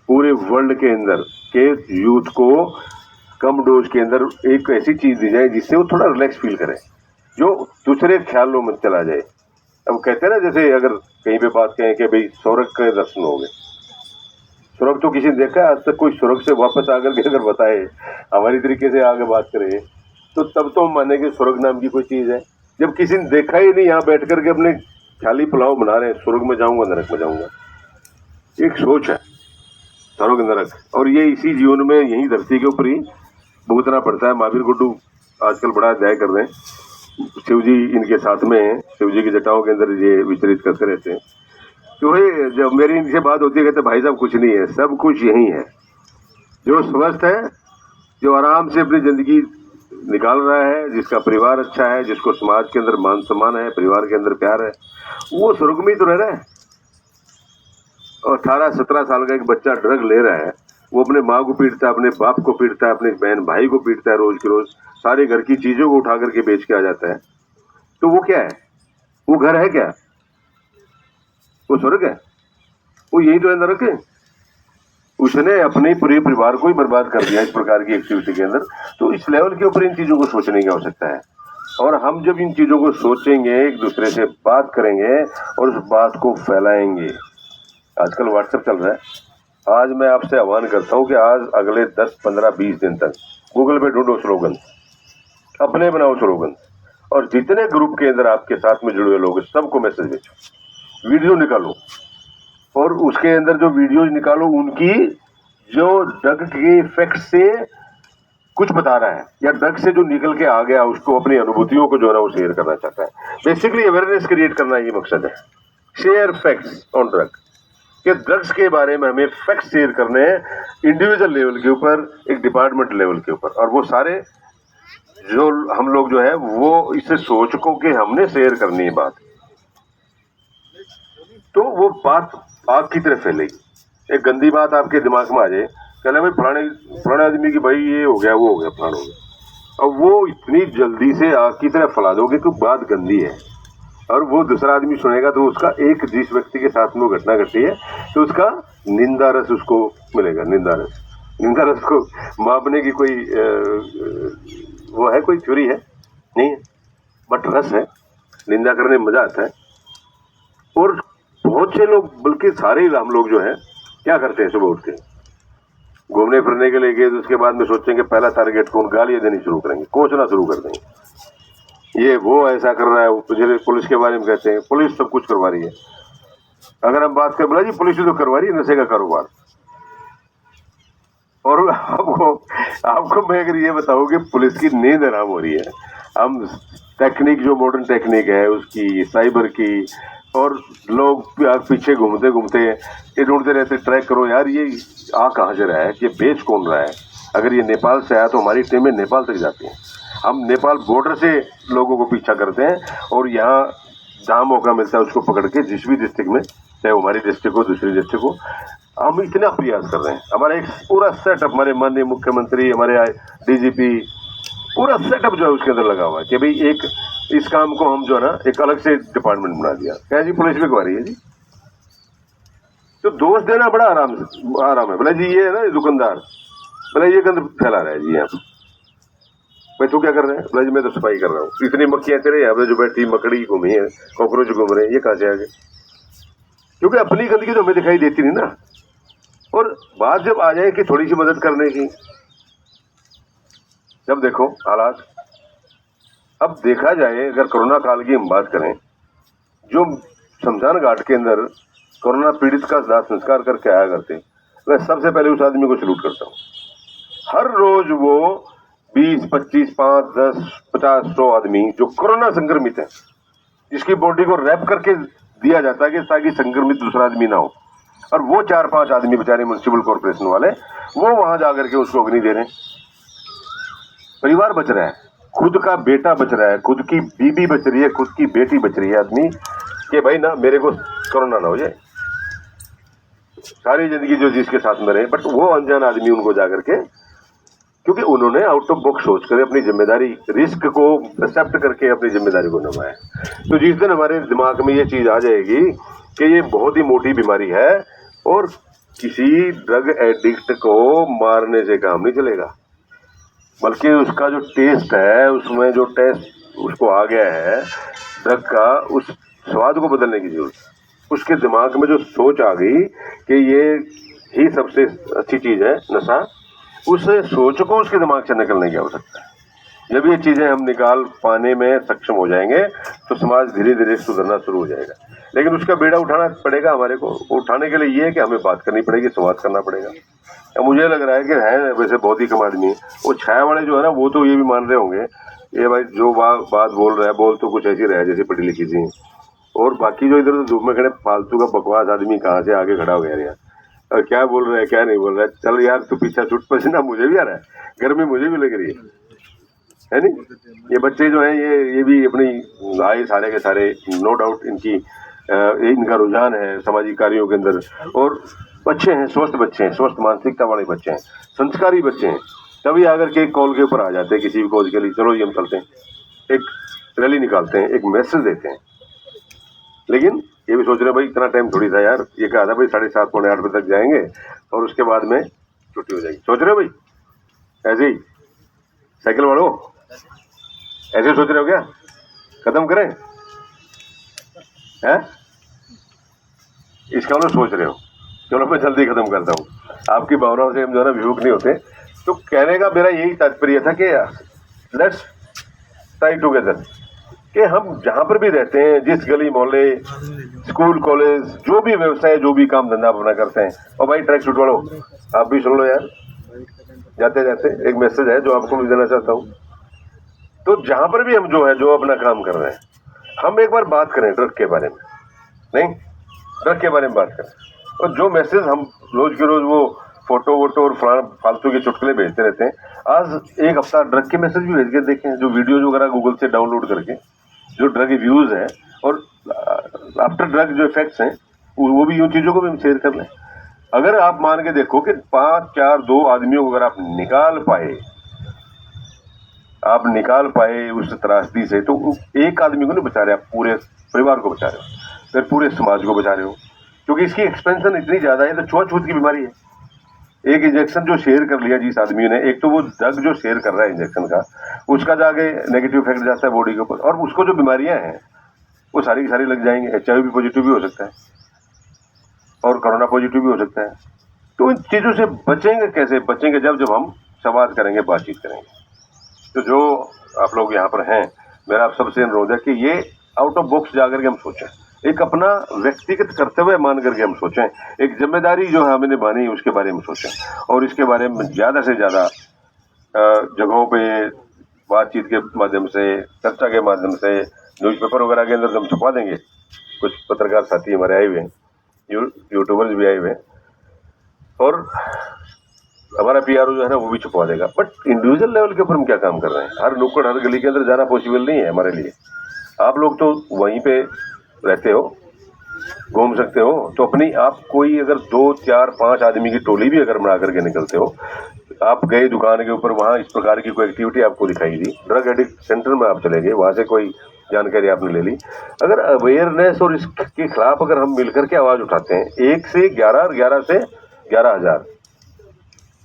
पूरे वर्ल्ड के अंदर के यूथ को कम डोज के अंदर एक ऐसी चीज दी जाए जिससे वो थोड़ा रिलैक्स फील करे, जो दूसरे ख्यालों में चला जाए। अब कहते हैं ना, जैसे अगर कहीं पे बात कहें कि भाई स्वर्ग के दर्शन हो गए, स्वर्ग तो किसी ने देखा आज तक? कोई स्वर्ग से वापस आकर के अगर बताए, हमारी तरीके से आगे बात करे, तो तब तो हम माने कि स्वर्ग नाम की कोई चीज है। जब किसी ने देखा ही नहीं, यहाँ बैठ करके अपने ख्याली पुलाव बना रहे हैं, स्वर्ग में जाऊंगा नरक में जाऊंगा, एक सोच है स्वर्ग नरक। और ये इसी जीवन में यही धरती के ऊपर ही भुगतना पड़ता है। महावीर गुड्डू आजकल बड़ा अध्याय कर रहे हैं, शिव जी इनके साथ में हैं, शिव जी की जटाओं के अंदर ये विचरित करते रहते हैं। तो ये जब मेरी इनसे बात होती है, कहते भाई साहब कुछ नहीं है, सब कुछ यही है। जो स्वस्थ है, जो आराम से अपनी जिंदगी निकाल रहा है, जिसका परिवार अच्छा है, जिसको समाज के अंदर मान सम्मान है, परिवार के अंदर प्यार है, वो स्वर्ग में ही तो रह रहा है। और 18-17 साल का एक बच्चा ड्रग ले रहा है, वो अपने माँ को पीटता है, अपने बाप को पीटता है, अपने बहन भाई को पीटता है, रोज के रोज सारे घर की चीजों को उठा करके बेच के आ जाता है। तो वो क्या है? वो घर है क्या? वो स्वर्ग है? वो यही तो है नरक है। उसने अपने पूरे परिवार को ही बर्बाद कर दिया इस प्रकार की एक्टिविटी के अंदर। तो इस लेवल के ऊपर इन चीजों को सोचने की आवश्यकता है। और हम जब इन चीजों को सोचेंगे, एक दूसरे से बात करेंगे और उस बात को फैलाएंगे। आजकल व्हाट्सएप चल रहा है, आज मैं आपसे आह्वान करता हूं कि आज अगले 10, 15, 20 दिन तक गूगल पे ढूंढो स्लोगन, अपने बनाओ स्लोगन, और जितने ग्रुप के अंदर आपके साथ में जुड़े हुए लोग सबको मैसेज भेजो, वीडियो निकालो, और उसके अंदर जो वीडियोज निकालो उनकी जो ड्रग के इफेक्ट से कुछ बता रहा है या ड्रग से जो निकल के आ गया, उसको अपनी अनुभूतियों को जो है ना वो शेयर करना चाहता है। बेसिकली अवेयरनेस क्रिएट करना ये मकसद है। शेयर फैक्ट्स ऑन ड्रग, कि ड्रग्स के बारे में हमें फैक्ट शेयर करने हैं इंडिविजुअल लेवल के ऊपर, एक डिपार्टमेंट लेवल के ऊपर, और वो सारे जो हम लोग जो है वो इससे सोच को कि हमने शेयर करनी है बात, तो वो बात आग की तरह फैलेगी। एक गंदी बात आपके दिमाग में आ जाए, कहना भाई फलाने आदमी की भाई ये हो गया, वो हो गया, फलाना हो गया, और वो इतनी जल्दी से आग की तरह फैला दोगे कि बात गंदी है, और वो दूसरा आदमी सुनेगा तो उसका एक जिस व्यक्ति के साथ में वो घटना घटी है तो उसका निंदा रस उसको मिलेगा। निंदा रस को मापने की कोई वो है, कोई थ्योरी है नहीं है, बट रस है, निंदा करने में मजा आता है। और बहुत से लोग, बल्कि सारे हम लोग जो है क्या करते हैं सुबह उठ के? घूमने फिरने के लिए गए तो उसके बाद में सोचेंगे पहला टारगेट कौन, गालियां देनी शुरू करेंगे, कोसना शुरू कर देंगे, ये वो ऐसा कर रहा है। पुलिस के बारे में कहते हैं पुलिस सब कुछ करवा रही है। अगर हम बात करें, बोला जी पुलिस तो करवा रही है नशे का कारोबार। और आपको मैं अगर ये बताऊं कि पुलिस की नींद हराम हो रही है, हम टेक्निक जो मॉडर्न टेक्निक है उसकी, साइबर की, और लोग पीछे घूमते घूमते ये ढूंढते रहते ट्रैक करो यार ये आ कहाँ से रहा है, ये बेच कौन रहा है। अगर ये नेपाल से आया तो हमारी टीमें नेपाल तक जाती हैं, हम नेपाल बॉर्डर से लोगों को पीछा करते हैं और यहाँ जहाँ मौका मिलता है उसको पकड़ के जिस भी डिस्ट्रिक्ट में, चाहे हमारी डिस्ट्रिक्ट हो दूसरी डिस्ट्रिक्ट हो, हम इतना प्रयास कर रहे हैं। हमारा एक पूरा सेटअप, हमारे माननीय मुख्यमंत्री, हमारे डीजीपी, पूरा सेटअप जो है उसके अंदर लगा हुआ है कि भाई एक इस काम को हम जो है ना एक अलग से डिपार्टमेंट बना दिया। क्या जी पुलिस भी करवा रही है जी, तो दोष देना बड़ा आराम है। बोला जी ये है ना दुकानदार, बोला ये गंद फैला रहा है जी यहाँ, भाई तू क्या कर रहे हैं? बोला जी मैं तो सफाई कर रहा हूँ। इतनी मक्खियां तेरे यहाँ पे जो बैठी, मकड़ी घूमी है, कॉकरोच घूम रहे हैं, ये कहाँ से आ गए? क्योंकि अपनी गंदगी तो हमें दिखाई देती नहीं ना। और बात जब आ जाए कि थोड़ी सी मदद करने की, जब देखो हालात, अब देखा जाए अगर कोरोना काल की हम बात करें, जो शमशान घाट के अंदर कोरोना पीड़ित का दाह संस्कार करके आया करते, मैं सबसे पहले उस आदमी को सैल्यूट करता हूँ। हर रोज वो 20, 25, 5, 10, 50, 100 आदमी जो कोरोना संक्रमित है, जिसकी बॉडी को रैप करके दिया जाता है कि ताकि संक्रमित दूसरा आदमी ना हो, और वो 4-5 आदमी बेचारे म्युनिसिपल कॉर्पोरेशन वाले वो वहां जाकर के उसको अग्नि दे रहे हैं। परिवार बच रहा है, खुद का बेटा बच रहा है, खुद की बीबी बच रही है, खुद की बेटी बच रही है आदमी कि भाई ना मेरे को कोरोना ना हो जाए, सारी जिंदगी जो जिसके साथ में रहे। बट वो अनजान आदमी उनको जाकर के, क्योंकि उन्होंने आउट ऑफ बॉक्स सोच कर अपनी जिम्मेदारी, रिस्क को एक्सेप्ट करके अपनी जिम्मेदारी को निभाया। तो जिस दिन हमारे दिमाग में ये चीज आ जाएगी कि ये बहुत ही मोटी बीमारी है और किसी ड्रग एडिक्ट को मारने से काम नहीं चलेगा, बल्कि उसका जो टेस्ट है, उसमें जो टेस्ट उसको आ गया है ड्रग का, उस स्वाद को बदलने की जरूरत है। उसके दिमाग में जो सोच आ गई कि ये ही सबसे अच्छी चीज है नशा, उस सोच को उसके दिमाग से निकलने की आवश्यकता है। जब ये चीजें हम निकाल पाने में सक्षम हो जाएंगे तो समाज धीरे धीरे सुधरना शुरू हो जाएगा। लेकिन उसका बेड़ा उठाना पड़ेगा हमारे को। उठाने के लिए ये है कि हमें बात करनी पड़ेगी, संवाद करना पड़ेगा। अब मुझे लग रहा है कि है वैसे बहुत ही कम आदमी, वो छाया वाले जो है ना, वो तो ये भी मान रहे होंगे ये भाई जो बात बोल रहा है, बोल तो कुछ ऐसी रहा है जैसे पढ़ी लिखी थी, और बाकी जो इधर धूप में खड़े फालतू का बकवास आदमी कहाँ से आगे खड़ा हो गया यार, और क्या बोल रहा है क्या नहीं बोल रहा है। चल यार तू पीछा छुट, पसीना मुझे भी आ रहा है, गर्मी मुझे भी लग रही है नहीं। ये बच्चे जो हैं ये भी अपनी आए सारे के सारे, नो डाउट इनका रुझान है सामाजिक कार्यों के अंदर, और बच्चे हैं, स्वस्थ बच्चे हैं, स्वस्थ मानसिकता वाले बच्चे हैं, संस्कारी बच्चे हैं, तभी आकर के एक कॉल के ऊपर आ जाते हैं किसी भी कॉज के लिए, चलो ये हम चलते हैं, एक रैली निकालते हैं, एक मैसेज देते हैं। लेकिन ये भी सोच रहे भाई इतना टाइम थोड़ी था यार, ये कहा था भाई 7:30 पौने 8 बजे तक जाएंगे और उसके बाद में छुट्टी हो जाएगी। सोच रहे हो भाई ऐसे ही साइकिल वालों, ऐसे सोच रहे हो क्या? खत्म करें हैं? इसका मतलब सोच रहे हो, चलो मैं जल्दी खत्म करता हूँ। आपकी भावनाओं से हम जो है ना विमुख नहीं होते। तो कहने का मेरा यही तात्पर्य था कि लेट्स ट्राई टुगेदर कि हम जहाँ पर भी रहते हैं, जिस गली मोहल्ले, स्कूल कॉलेज, जो भी व्यवसाय, जो भी काम धंधा अपना करते हैं, और भाई ट्रैक सूट वालों आप भी सुन लो यार, जाते जाते एक मैसेज है जो आपको मैं देना चाहता हूँ। तो जहाँ पर भी हम जो है जो अपना काम कर रहे हैं, हम एक बार बात करें ड्रग के बारे में, नहीं ड्रग के बारे में बात करें। और जो मैसेज हम रोज के रोज वो फोटो वोटो और फालतू के चुटकुले भेजते रहते हैं, आज एक हफ्ता ड्रग के मैसेज भी भेज के देखें, जो वीडियो वगैरह गूगल से डाउनलोड करके जो ड्रग रिव्यूज हैं और आफ्टर ड्रग जो इफेक्ट्स हैं, वो भी यूं चीज़ों को भी हम शेयर कर लें। अगर आप मान के देखो कि 5, 4, 2 आदमियों को अगर आप निकाल पाए उस त्रासदी से, तो एक आदमी को नहीं बचा रहे, आप पूरे परिवार को बचा रहे हो, फिर पूरे समाज को बचा रहे हो। क्योंकि इसकी एक्सपेंशन इतनी ज़्यादा है, तो छुआछूत की बीमारी है। एक इंजेक्शन जो शेयर कर लिया जिस आदमी ने, एक तो वो ड्रग जो शेयर कर रहा है इंजेक्शन का, उसका जाके नेगेटिव इफेक्ट जाता है बॉडी के ऊपर, और उसको जो बीमारियां हैं वो सारी की सारी लग जाएंगी। HIV पॉजिटिव भी हो सकता है, और कोरोना पॉजिटिव भी हो सकता है। तो इन चीज़ों से बचेंगे कैसे? बचेंगे जब हम संवाद करेंगे, बातचीत करेंगे। तो जो आप लोग यहाँ पर हैं, मेरा आप सबसे अनुरोध है कि ये आउट ऑफ बॉक्स जाकर के हम सोचें, एक अपना व्यक्तिगत कर्तव्य मान करके हम सोचें, एक जिम्मेदारी जो है हमें निभानी है उसके बारे में सोचें, और इसके बारे में ज़्यादा से ज़्यादा जगहों पे बातचीत के माध्यम से, चर्चा के माध्यम से, न्यूज़पेपर वगैरह के अंदर हम छपवा देंगे। कुछ पत्रकार साथी हमारे आए हुए हैं, यूट्यूबर्स भी आए हुए हैं, और हमारा पीआरओ जो है ना वो भी छुपवा देगा। बट इंडिविजुअल लेवल के ऊपर हम क्या काम कर रहे हैं? हर नुक्कड़, हर गली के अंदर जाना पॉसिबल नहीं है हमारे लिए। आप लोग तो वहीं पे रहते हो, घूम सकते हो, तो अपनी आप कोई अगर 2, 4, 5 आदमी की टोली भी अगर बना करके निकलते हो, आप गए दुकान के ऊपर, वहाँ इस प्रकार की कोई एक्टिविटी आपको दिखाई दी, ड्रग एडिक्ट सेंटर में आप चले गए, वहाँ से कोई जानकारी आपने ले ली, अगर अवेयरनेस और इसके खिलाफ अगर हम मिलकर के आवाज़ उठाते हैं, 1 से 11 और 11 से 11,000,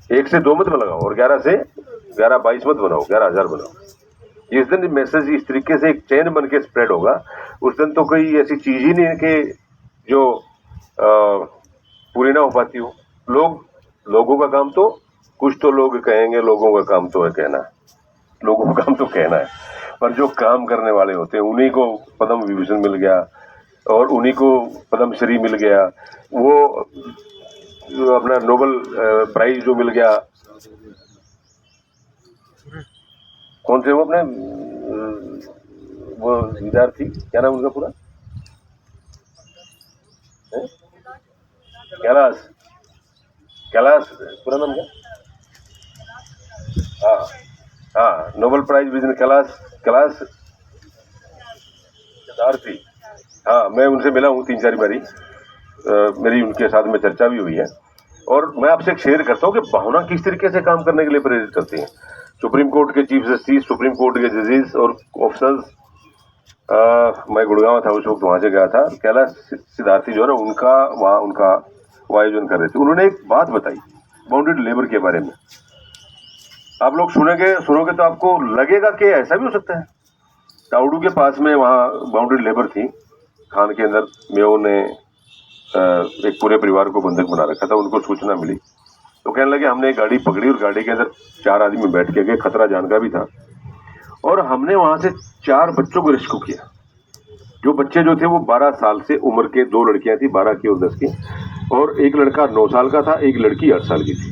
1 से 2 मत बनाओ और 11 से 22 मत बनाओ, 11,000 बनाओ। जिस दिन मैसेज इस तरीके से एक चैन बन के स्प्रेड होगा, उस दिन तो कोई ऐसी चीज़ ही नहीं है कि जो पूरी ना हो पाती हो। लोगों का काम तो, कुछ तो लोग कहेंगे, लोगों का काम तो है कहना, लोगों का काम तो कहना है, पर जो काम करने वाले होते हैं उन्हीं को पद्म विभूषण मिल गया और उन्हीं को पद्म श्री मिल गया, वो जो अपना नोबेल प्राइज जो मिल गया, कौन से वो अपने वो विद्यार्थी, क्या नाम उनका पूरा? कैलाश पूरा नाम क्या? हाँ, नोबेल प्राइज विजन कैलाश सिद्धार्थी। हाँ, मैं उनसे मिला हूँ 3-4 बारी, मेरी उनके साथ में चर्चा भी हुई है, और मैं आपसे शेयर करता हूँ कि भावना किस तरीके से काम करने के लिए प्रेरित करती है। सुप्रीम कोर्ट के चीफ जस्टिस, सुप्रीम कोर्ट के जजेस और ऑफिसर्स, मैं गुड़गांव था उस वक्त, वहाँ से गया था। कैलाश सिद्धार्थी जो है ना, उनका आयोजन कर रहे थे। उन्होंने एक बात बताई बाउंडेड लेबर के बारे में। आप लोग सुनोगे तो आपको लगेगा कि ऐसा भी हो सकता है। ताउडू के पास में वहाँ बाउंडेड लेबर थी, खान के अंदर मेयो ने एक पूरे परिवार को बंधक बना रखा था। उनको सूचना मिली तो कहने लगे हमने एक गाड़ी पकड़ी और गाड़ी के अंदर 4 आदमी बैठ के गए, खतरा जान का भी था, और हमने वहां से 4 बच्चों को रेस्क्यू किया। जो बच्चे जो थे वो 12 साल से उम्र के, 2 लड़कियां थी 12 की और 10 की, और एक लड़का 9 साल का था, एक लड़की 8 साल की थी।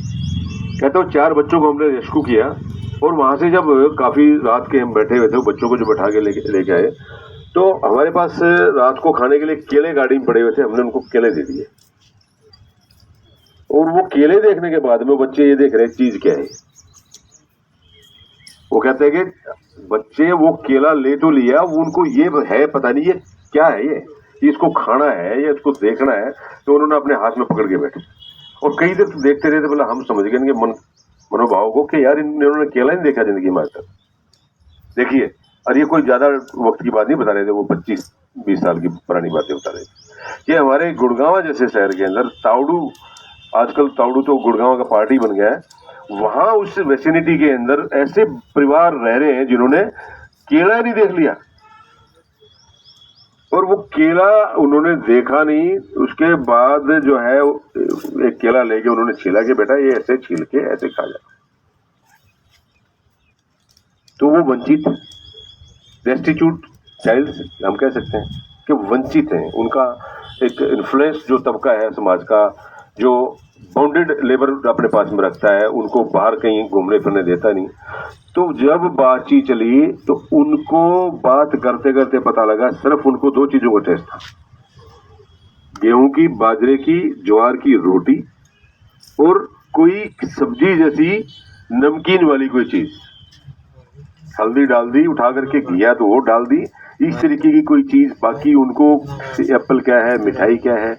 कहते हो 4 बच्चों को हमने रेस्क्यू किया, और वहां से जब काफी रात के हम बैठे हुए थे, बच्चों को जो बैठा के लेके आए, तो हमारे पास रात को खाने के लिए केले गाड़ी में पड़े हुए थे, हमने उनको केले दे दिए। और वो केले देखने के बाद में बच्चे ये देख रहे चीज क्या है। वो कहते हैं कि बच्चे वो केला ले तो लिया, वो उनको ये है पता नहीं ये क्या है, ये इसको खाना है या इसको देखना है, तो उन्होंने अपने हाथ में पकड़ के बैठे और कई देर देखते रहे थे। बोला हम समझ गए इनके मनोभाव को कि यार इन्होंने केला नहीं देखा जिंदगी में आज तक। देखिए, और ये कोई ज्यादा वक्त की बात नहीं बता रहे थे, वो 25-20 साल की पुरानी बातें बता रहे थे। ये हमारे गुड़गांव जैसे शहर के अंदर ताउडू, आजकल ताउडू तो गुड़गांव का पार्टी बन गया है, वहां उस वेसिनिटी के अंदर ऐसे परिवार रह रहे हैं जिन्होंने केला नहीं देख लिया, और वो केला उन्होंने देखा नहीं। उसके बाद जो है एक केला लेके उन्होंने छीला के बेटा ये ऐसे छील के ऐसे खा जा, तो वो वंचित, डेस्टिट्यूट चाइल्ड हम कह सकते हैं कि वंचित हैं। उनका एक इन्फ्लुएंस जो तबका है समाज का, जो बाउंडेड लेबर अपने पास में रखता है, उनको बाहर कहीं घूमने फिरने देता नहीं। तो जब बातचीत चली तो उनको बात करते करते पता लगा सिर्फ उनको 2 चीजों का टेस्ट था, गेहूं की, बाजरे की, ज्वार की रोटी और कोई सब्जी जैसी नमकीन वाली कोई चीज, हल्दी डाल दी, उठा करके घिया तो वो डाल दी, इस तरीके की कोई चीज। बाकी उनको एप्पल क्या है, मिठाई क्या है,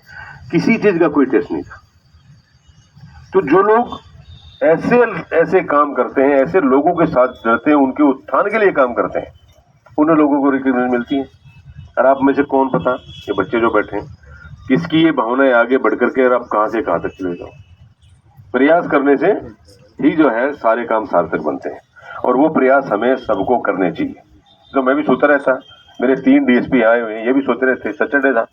किसी चीज का कोई टेस्ट नहीं था। तो जो लोग ऐसे काम करते हैं, ऐसे लोगों के साथ रहते हैं, उनके उत्थान के लिए काम करते हैं, उन लोगों को रिकॉग्निशन मिलती है। और आप में से कौन पता ये बच्चे जो बैठे हैं किसकी ये भावनाएं आगे बढ़ करके और आप कहां से कहां तक चले जाओ। प्रयास करने से ही जो है सारे काम सार्थक बनते हैं, और वो प्रयास हमें सबको करने चाहिए। तो मैं भी सोचता रहता, मेरे 3 DSP आए हुए हैं, ये भी सोच रहे थे, सैटरडे था,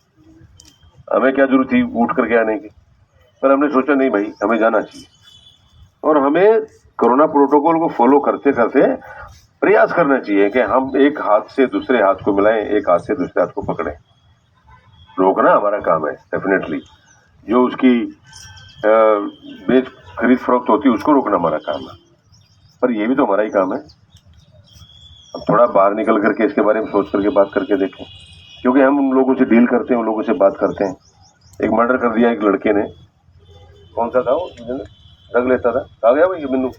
हमें क्या जरूरत थी उठ करके आने की, पर हमने सोचा नहीं भाई हमें जाना चाहिए और हमें कोरोना प्रोटोकॉल को फॉलो करते करते प्रयास करना चाहिए कि हम एक हाथ से दूसरे हाथ को मिलाएं, एक हाथ से दूसरे हाथ को पकड़ें। रोकना हमारा काम है डेफिनेटली, जो उसकी बेच खरीद फरोख्त होती है उसको रोकना हमारा काम है, पर ये भी तो हमारा ही काम है। अब थोड़ा बाहर निकल करके इसके बारे में सोच करके बात करके देखें, क्योंकि हम उन लोगों से डील करते हैं, उन लोगों से बात करते हैं। एक मर्डर कर दिया एक लड़के ने, कौन सा था वो, ड्रग लेता था, कहा गया भाई ये बिन्नू,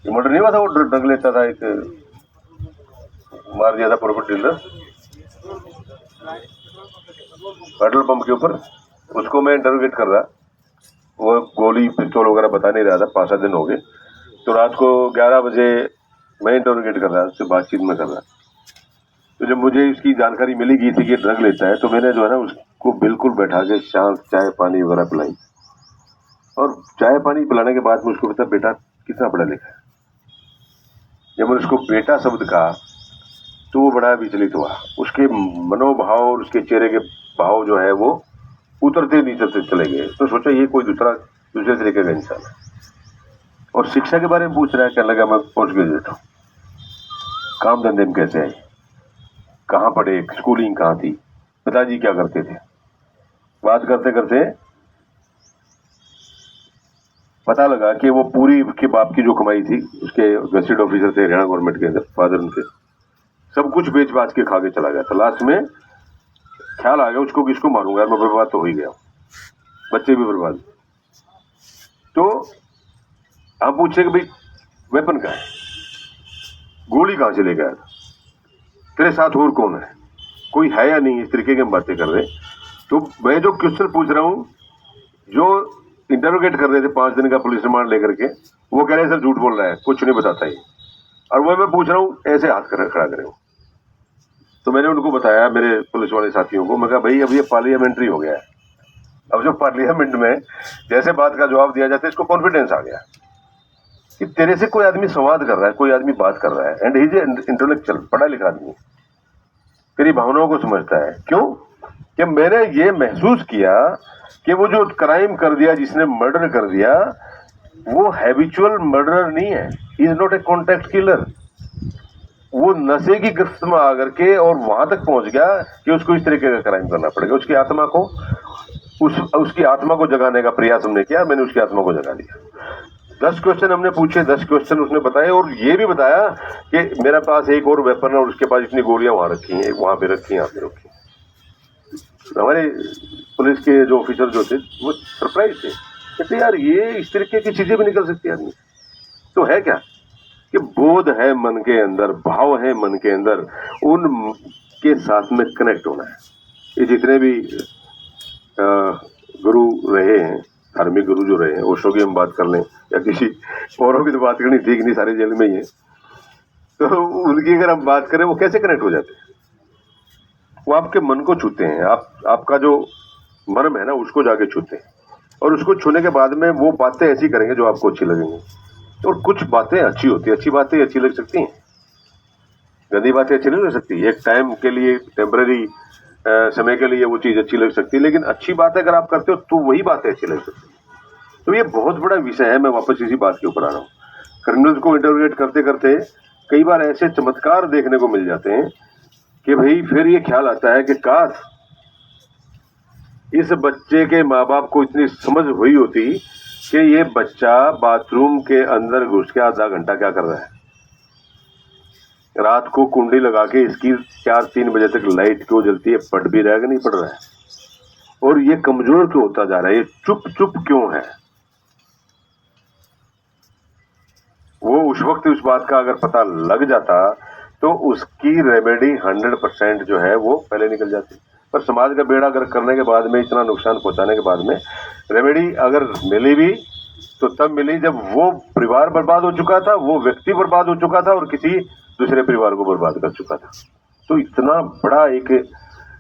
ये मर्डर नहीं हुआ था, वो ड्रग लेता था, एक मार दिया था प्रॉपर्टी डीलर पेट्रोल पंप के ऊपर। उसको मैं इंटरोगेट कर रहा, वो गोली पिस्तौल वगैरह बता नहीं रहा था, 5-7 दिन हो गए। तो रात को 11 बजे मैं इंटरोगेट कर रहा, उससे बातचीत में कर रहा। तो जब मुझे इसकी जानकारी मिली गई थी कि ड्रग लेता है, तो मैंने जो है ना उसको बिल्कुल बैठा के शांत चाय पानी वगैरह पिलाई, और चाय पानी पिलाने के बाद में उसको पता बेटा कितना पढ़ा लिखा है। जब मैंने उसको बेटा शब्द कहा तो वो बड़ा विचलित हुआ, उसके मनोभाव और उसके चेहरे के भाव जो है वो उतरते नीचे चले गए। तो सोचा ये कोई दूसरे तरीके का इंसान है। और शिक्षा के बारे में पूछ रहा है, कहने लगा मैं पोस्ट ग्रेजुएट हूँ, काम धंधे में कैसे है, कहाँ पढ़े, स्कूलिंग कहाँ थी, पिताजी क्या करते थे। बात करते करते पता लगा कि वो पूरी के बाप की जो कमाई थी, उसके गजेटेड ऑफिसर थे हरियाणा गवर्नमेंट के अंदर, फादर उनके, सब कुछ बेच बाच के खा के चला गया था। लास्ट में ख्याल आ गया उसको कि इसको मारूंगा, मैं बर्बाद तो हो ही गया, बच्चे भी बर्बाद। तो हम पूछे कि भाई वेपन कहाँ है, गोली कहाँ से ले गया था, तेरे साथ और कौन है, कोई है या नहीं, इस तरीके की हम बातें कर रहे। तो मैं जो क्वेश्चन पूछ रहा हूँ, जो इंटरोगेट कर रहे थे 5 दिन का पुलिस रिमांड लेकर के, वो कह रहे सर झूठ बोल रहा है, कुछ नहीं बताता ये, और वो मैं पूछ रहा हूँ ऐसे हाथ खड़ा करे। तो मैंने उनको बताया, मेरे पुलिस वाले साथियों को, मैं कहा भाई अब ये पार्लियामेंट्री हो गया है, अब जो पार्लियामेंट में जैसे बात का जवाब दिया जाता है, इसको कॉन्फिडेंस आ गया कि तेरे से कोई आदमी संवाद कर रहा है, कोई आदमी बात कर रहा है, एंड ही इज इंटेलेक्चुअल, पढ़ा लिखा आदमी, तेरी भावनाओं को समझता है। क्यों कि मैंने ये महसूस किया कि वो जो क्राइम कर दिया, जिसने मर्डर कर दिया, वो हैबिचुअल मर्डरर नहीं है, is not a contact killer. वो नशे की गिरफ्त में आकर के और वहां तक पहुंच गया कि उसको इस तरीके का क्राइम करना पड़ेगा। उसकी आत्मा को उसकी आत्मा को जगाने का प्रयास हमने किया, मैंने उसकी आत्मा को जगा दिया। 10 क्वेश्चन हमने पूछे, 10 क्वेश्चन उसने बताए, और ये भी बताया कि मेरे पास एक और वेपन है और उसके पास इतनी गोलियां वहां रखी हैं, वहां पे रखी हैं, यहाँ पे रखी हैं। हमारे पुलिस के जो ऑफिसर जो थे वो सरप्राइज थे, कहते यार ये इस तरीके की चीजें भी निकल सकती है आदमी। तो है क्या कि बोध है मन के अंदर, भाव है मन के अंदर, उन के साथ में कनेक्ट होना है। ये जितने भी गुरु रहे हैं, धार्मिक गुरु जो रहे हैं, ओशो की हम बात कर लें या किसी औरों की तो बात करनी ठीक नहीं, सारे जेल में ही है, तो उनकी अगर हम बात करें वो कैसे कनेक्ट हो जाते हैं, वो आपके मन को छूते हैं, आपका जो मर्म है ना उसको जाके छूते हैं, और उसको छूने के बाद में वो बातें ऐसी करेंगे जो आपको अच्छी लगेंगी। और कुछ बातें अच्छी होती है, अच्छी बातें अच्छी लग सकती हैं, गंदी बातें अच्छी नहीं लग सकती। एक टाइम के लिए, टेम्पररी समय के लिए वो चीज अच्छी लग सकती है, लेकिन अच्छी बातें अगर आप करते हो तो वही बातें अच्छी लग सकती है। तो ये बहुत बड़ा विषय है। मैं वापस इसी बात के ऊपर आ रहा हूँ। क्रिमिनल्स को इंटरोगेट करते करते कई बार ऐसे चमत्कार देखने को मिल जाते हैं कि भाई फिर ये ख्याल आता है कि काश इस बच्चे के माँ बाप को इतनी समझ हुई होती कि ये बच्चा बाथरूम के अंदर घुस के आधा घंटा क्या कर रहा है, रात को कुंडी लगा के इसकी 4-3 बजे तक लाइट क्यों जलती है, पढ़ भी रहा है कि नहीं पढ़ रहा है, और ये कमजोर क्यों होता जा रहा है, ये चुप चुप क्यों है। वो उस वक्त उस बात का अगर पता लग जाता तो उसकी रेमेडी 100% जो है वो पहले निकल जाती। पर समाज का बेड़ा गर्क करने के बाद में, इतना नुकसान पहुंचाने के बाद में, रेमेडी अगर मिली भी तो तब मिली जब वो परिवार बर्बाद हो चुका था, वो व्यक्ति बर्बाद हो चुका था और किसी दूसरे परिवार को बर्बाद कर चुका था। तो इतना बड़ा एक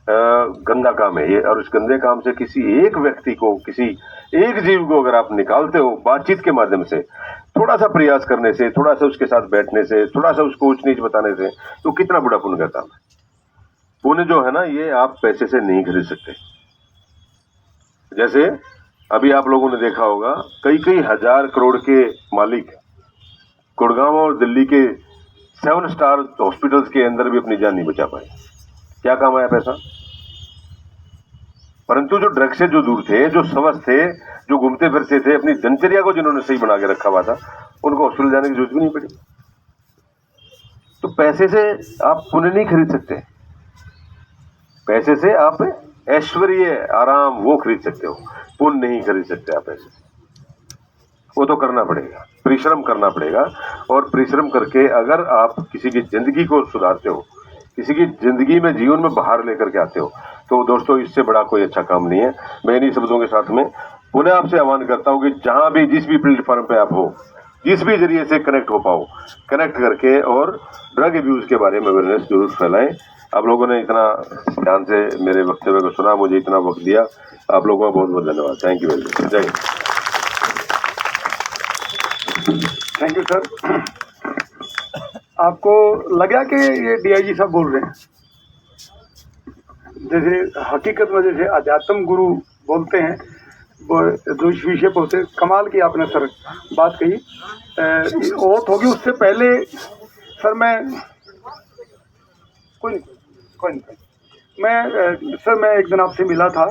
गंदा काम है ये, और उस गंदे काम से किसी एक व्यक्ति को, किसी एक जीव को अगर आप निकालते हो बातचीत के माध्यम से, थोड़ा सा प्रयास करने से, थोड़ा सा उसके साथ बैठने से, थोड़ा सा उसको ऊंच नीच बताने से, तो कितना बड़ा पुण्य का काम है। पुण्य जो है ना, ये आप पैसे से नहीं खरीद सकते। जैसे अभी आप लोगों ने देखा होगा, कई कई हजार करोड़ के मालिक गुड़गांव और दिल्ली के 7 स्टार हॉस्पिटल्स के अंदर भी अपनी जान नहीं बचा पाए। क्या काम आया पैसा? परंतु जो ड्रग से जो दूर थे, जो स्वस्थ थे, जो घूमते फिरते थे, अपनी दिनचर्या को जिन्होंने सही बना के रखा हुआ था, उनको हॉस्पिटल जाने की जरूरत भी नहीं पड़ी। तो पैसे से आप पुण्य नहीं खरीद सकते। पैसे से आप ऐश्वर्य, आराम वो खरीद सकते हो, पुण्य नहीं खरीद सकते आप पैसे। वो तो करना पड़ेगा, परिश्रम करना पड़ेगा। और परिश्रम करके अगर आप किसी की जिंदगी को सुधारते हो, किसी की जिंदगी में, जीवन में बाहर लेकर के आते हो, तो दोस्तों इससे बड़ा कोई अच्छा काम नहीं है। मैं इन्हीं शब्दों के साथ में पुनः आपसे आह्वान करता हूं कि जहां भी, जिस भी प्लेटफॉर्म पे आप हो, जिस भी जरिए से कनेक्ट हो पाओ, कनेक्ट करके और ड्रग अब्यूज के बारे में अवेयरनेस जरूर फैलाएं। आप लोगों ने इतना ध्यान से मेरे वक्तव्य को सुना, मुझे इतना वक्त दिया, आप लोगों का बहुत बहुत धन्यवाद। Thank you very much. जय हिंद। Thank you sir. आपको लगा कि ये डीआईजी साहब बोल रहे हैं, जैसे हकीकत में जैसे अध्यात्म गुरु बोलते हैं, वो जो इस विषय पर होते, कमाल की आपने सर बात कही। ओथ होगी उससे पहले सर मैं कोई नहीं मैं एक दिन आपसे मिला था,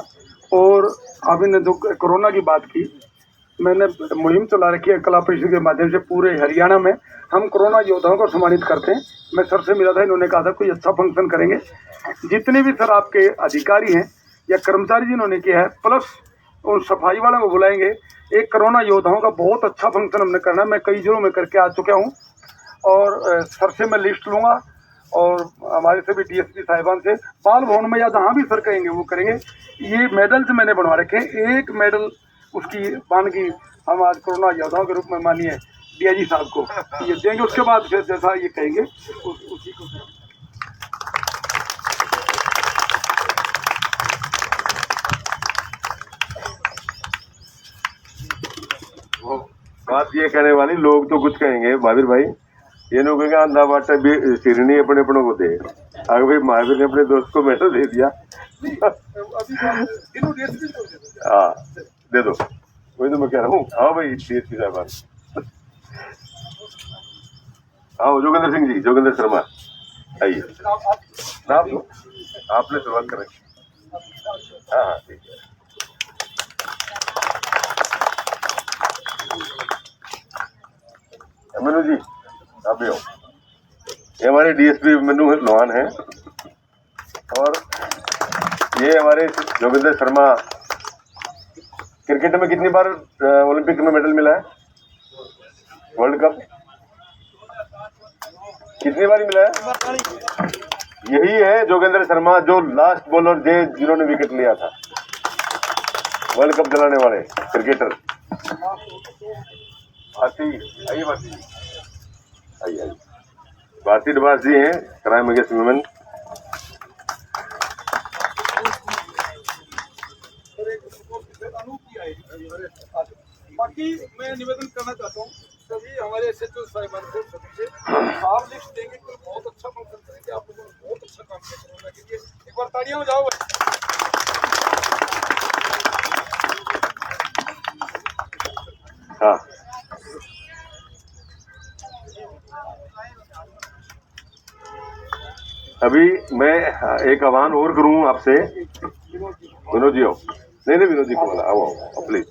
और अभी ने जो कोरोना की बात की, मैंने मुहिम चला रखी है कला परिषद के माध्यम से पूरे हरियाणा में। हम कोरोना योद्धाओं को सम्मानित करते हैं। मैं सर से मिला था, इन्होंने कहा था कोई अच्छा फंक्शन करेंगे। जितने भी सर आपके अधिकारी हैं या कर्मचारी जिन्होंने किया है, प्लस उन सफाई वालों को बुलाएंगे। एक कोरोना योद्धाओं का बहुत अच्छा फंक्शन हमने करना है। मैं कई जिलों में करके आ चुका हूँ, और सर से मैं लिस्ट लूँगा, और हमारे सभी डीएसपी साहिबान से बाल भवन में या जहाँ भी सर कहेंगे वो करेंगे। ये मेडल्स मैंने बनवा रखे हैं, एक मेडल उसकी वानगी हम आज कोरोना योद्धाओं के रूप में मानिए डीआईजी साहब को ये देंगे। उसके बाद फिर जैसा ये कहेंगे उसी को। वो बात ये कहने वाली, लोग तो कुछ कहेंगे महावीर भाई, ये लोग कहेंगे अंधा बाटा भी सिरनी अपने अपनों को दे। अगर भाई महावीर ने अपने दोस्त को मेडल दे दिया, हाँ दे दो, वही तो मैं कह रहा हूँ। हाँ भाई डीएसपी साहब, हाँ जोगेंद्र सिंह जी, जोगेंद्र शर्मा आइए। नाम दो, आपने शुरुआत कर रखी। हाँ हाँ ठीक है। मनु जी आप भी हो। ये हमारे डीएसपी मनु लोहान है, और ये हमारे जोगेंद्र शर्मा। क्रिकेट में कितनी बार ओलंपिक में मेडल मिला है? वर्ल्ड कप कितनी बार मिला है? यही है जोगेंद्र शर्मा, जो लास्ट बॉलर जिन्होंने विकेट लिया था, वर्ल्ड कप दिलाने वाले क्रिकेटर। आइए आइए, भारती निवास जी हैं, क्राइम अगेंस्ट वुमेन। बाकी मैं निवेदन करना चाहता हूँ सभी हमारे एसएचओ साहिबान को, सभी से आप लिस्ट देंगे तो बहुत अच्छा फंक्शन करेंगे। आप लोगों ने बहुत अच्छा काम किया कोरोना के लिए, एक बार तालियां बजाओ। हाँ अभी मैं एक आह्वान और करूं आपसे। विनोद जी आओ। नहीं विनोद जी को बोला, आओ प्लीज।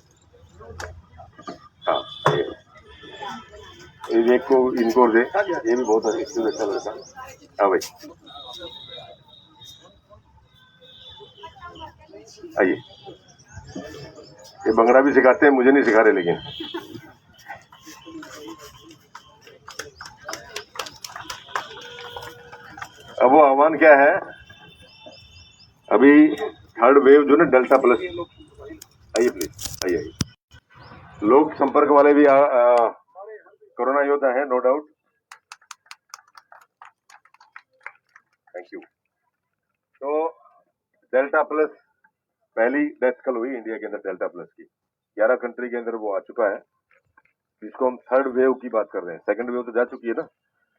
हाँ ये एक को इनको दे, ये भी बहुत अच्छा लड़का। हाँ भाई आइए। ये बंगड़ा भी सिखाते हैं, मुझे नहीं सिखा रहे लेकिन। अब वो आह्वान क्या है, अभी थर्ड वेव जो ना डेल्टा प्लस, आइए प्लीज आइए। लोक संपर्क वाले भी कोरोना योद्धा है, नो डाउट। Thank you. तो डेल्टा प्लस पहली डेथ कल हुई इंडिया के अंदर डेल्टा प्लस की, 11 कंट्री के अंदर वो आ चुका है। इसको हम थर्ड वेव की बात कर रहे हैं, सेकंड वेव तो जा चुकी है ना।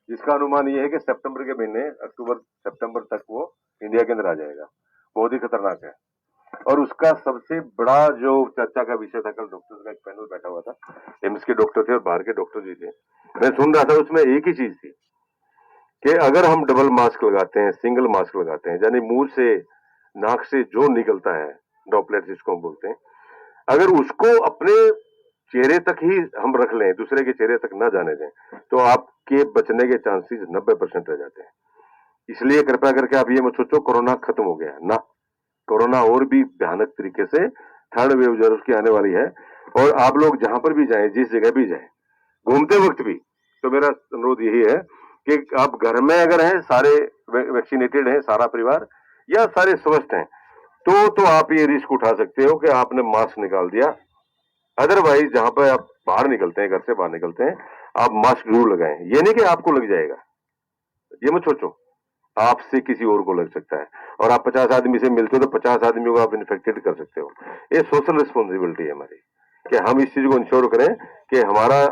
जिसका अनुमान ये है कि सितंबर के महीने, अक्टूबर सितंबर तक वो इंडिया के अंदर आ जाएगा, बहुत ही खतरनाक है। और उसका सबसे बड़ा जो चर्चा का विषय था, कल डॉक्टर्स का एक पैनल बैठा हुआ था, एम्स के डॉक्टर थे और बाहर के डॉक्टर भी थे, मैं सुन रहा था, उसमें एक ही चीज थी कि अगर हम डबल मास्क लगाते हैं, सिंगल मास्क लगाते हैं, यानी मुंह से नाक से जो निकलता है ड्रॉपलेट जिसको हम बोलते हैं, अगर उसको अपने चेहरे तक ही हम रख लें, दूसरे के चेहरे तक ना जाने दें, तो आपके बचने के चांसेस 90% रह जाते हैं। इसलिए कृपया करके आप ये मत सोचो कोरोना खत्म हो गया ना, कोरोना और भी भयानक तरीके से थर्ड वेव जो उसकी आने वाली है। और आप लोग जहां पर भी जाएं, जिस जगह भी जाएं, घूमते वक्त भी, तो मेरा अनुरोध यही है कि आप घर में अगर हैं, सारे वैक्सीनेटेड हैं, सारा परिवार या सारे स्वस्थ हैं, तो आप ये रिस्क उठा सकते हो कि आपने मास्क निकाल दिया। अदरवाइज जहां पर आप बाहर निकलते हैं, घर से बाहर निकलते हैं, आप मास्क जरूर लगाएं। ये नहीं कि आपको लग जाएगा, ये मत सोचो, आपसे किसी और को लग सकता है। और आप 50 आदमी से मिलते हो तो 50 आदमियों को आप इन्फेक्टेड कर सकते हो। ये सोशल रिस्पॉन्सिबिलिटी है हमारी कि हम इस चीज को इंश्योर करें कि हमारा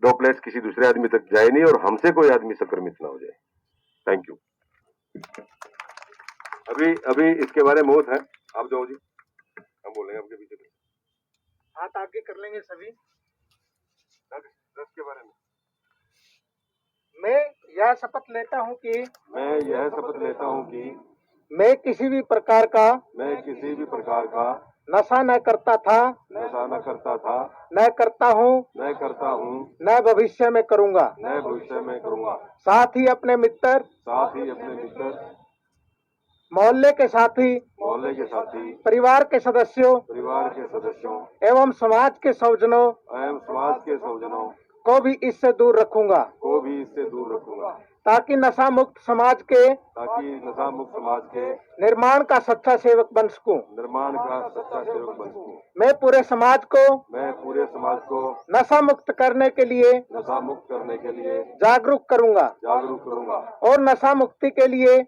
ड्रॉपलेट्स किसी दूसरे आदमी तक जाए नहीं और हमसे कोई आदमी संक्रमित ना हो जाए। Thank you. अभी इसके बारे में मौत है, आप जाओ जी, हम बोलेंगे आपके पीछे। हाथ आगे कर लेंगे सभी। ड्रग्स के बारे में मैं यह शपथ लेता हूं कि मैं किसी भी प्रकार का नशा न करता था, न करता हूं, न भविष्य में करूंगा। साथ ही अपने मित्र, मोहल्ले के साथी, परिवार के सदस्यों एवं समाज के स्वजनों को भी इससे दूर रखूंगा, ताकि नशा मुक्त समाज के निर्माण का सच्चा सेवक बन सकूं। मैं पूरे समाज को नशा मुक्त करने के लिए जागरूक करूंगा और नशा मुक्ति के लिए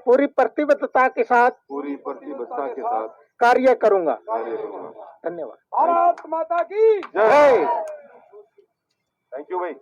पूरी प्रतिबद्धता के साथ कार्य करूंगा। धन्यवाद। भारत माता की जय। थैंक यू भाई।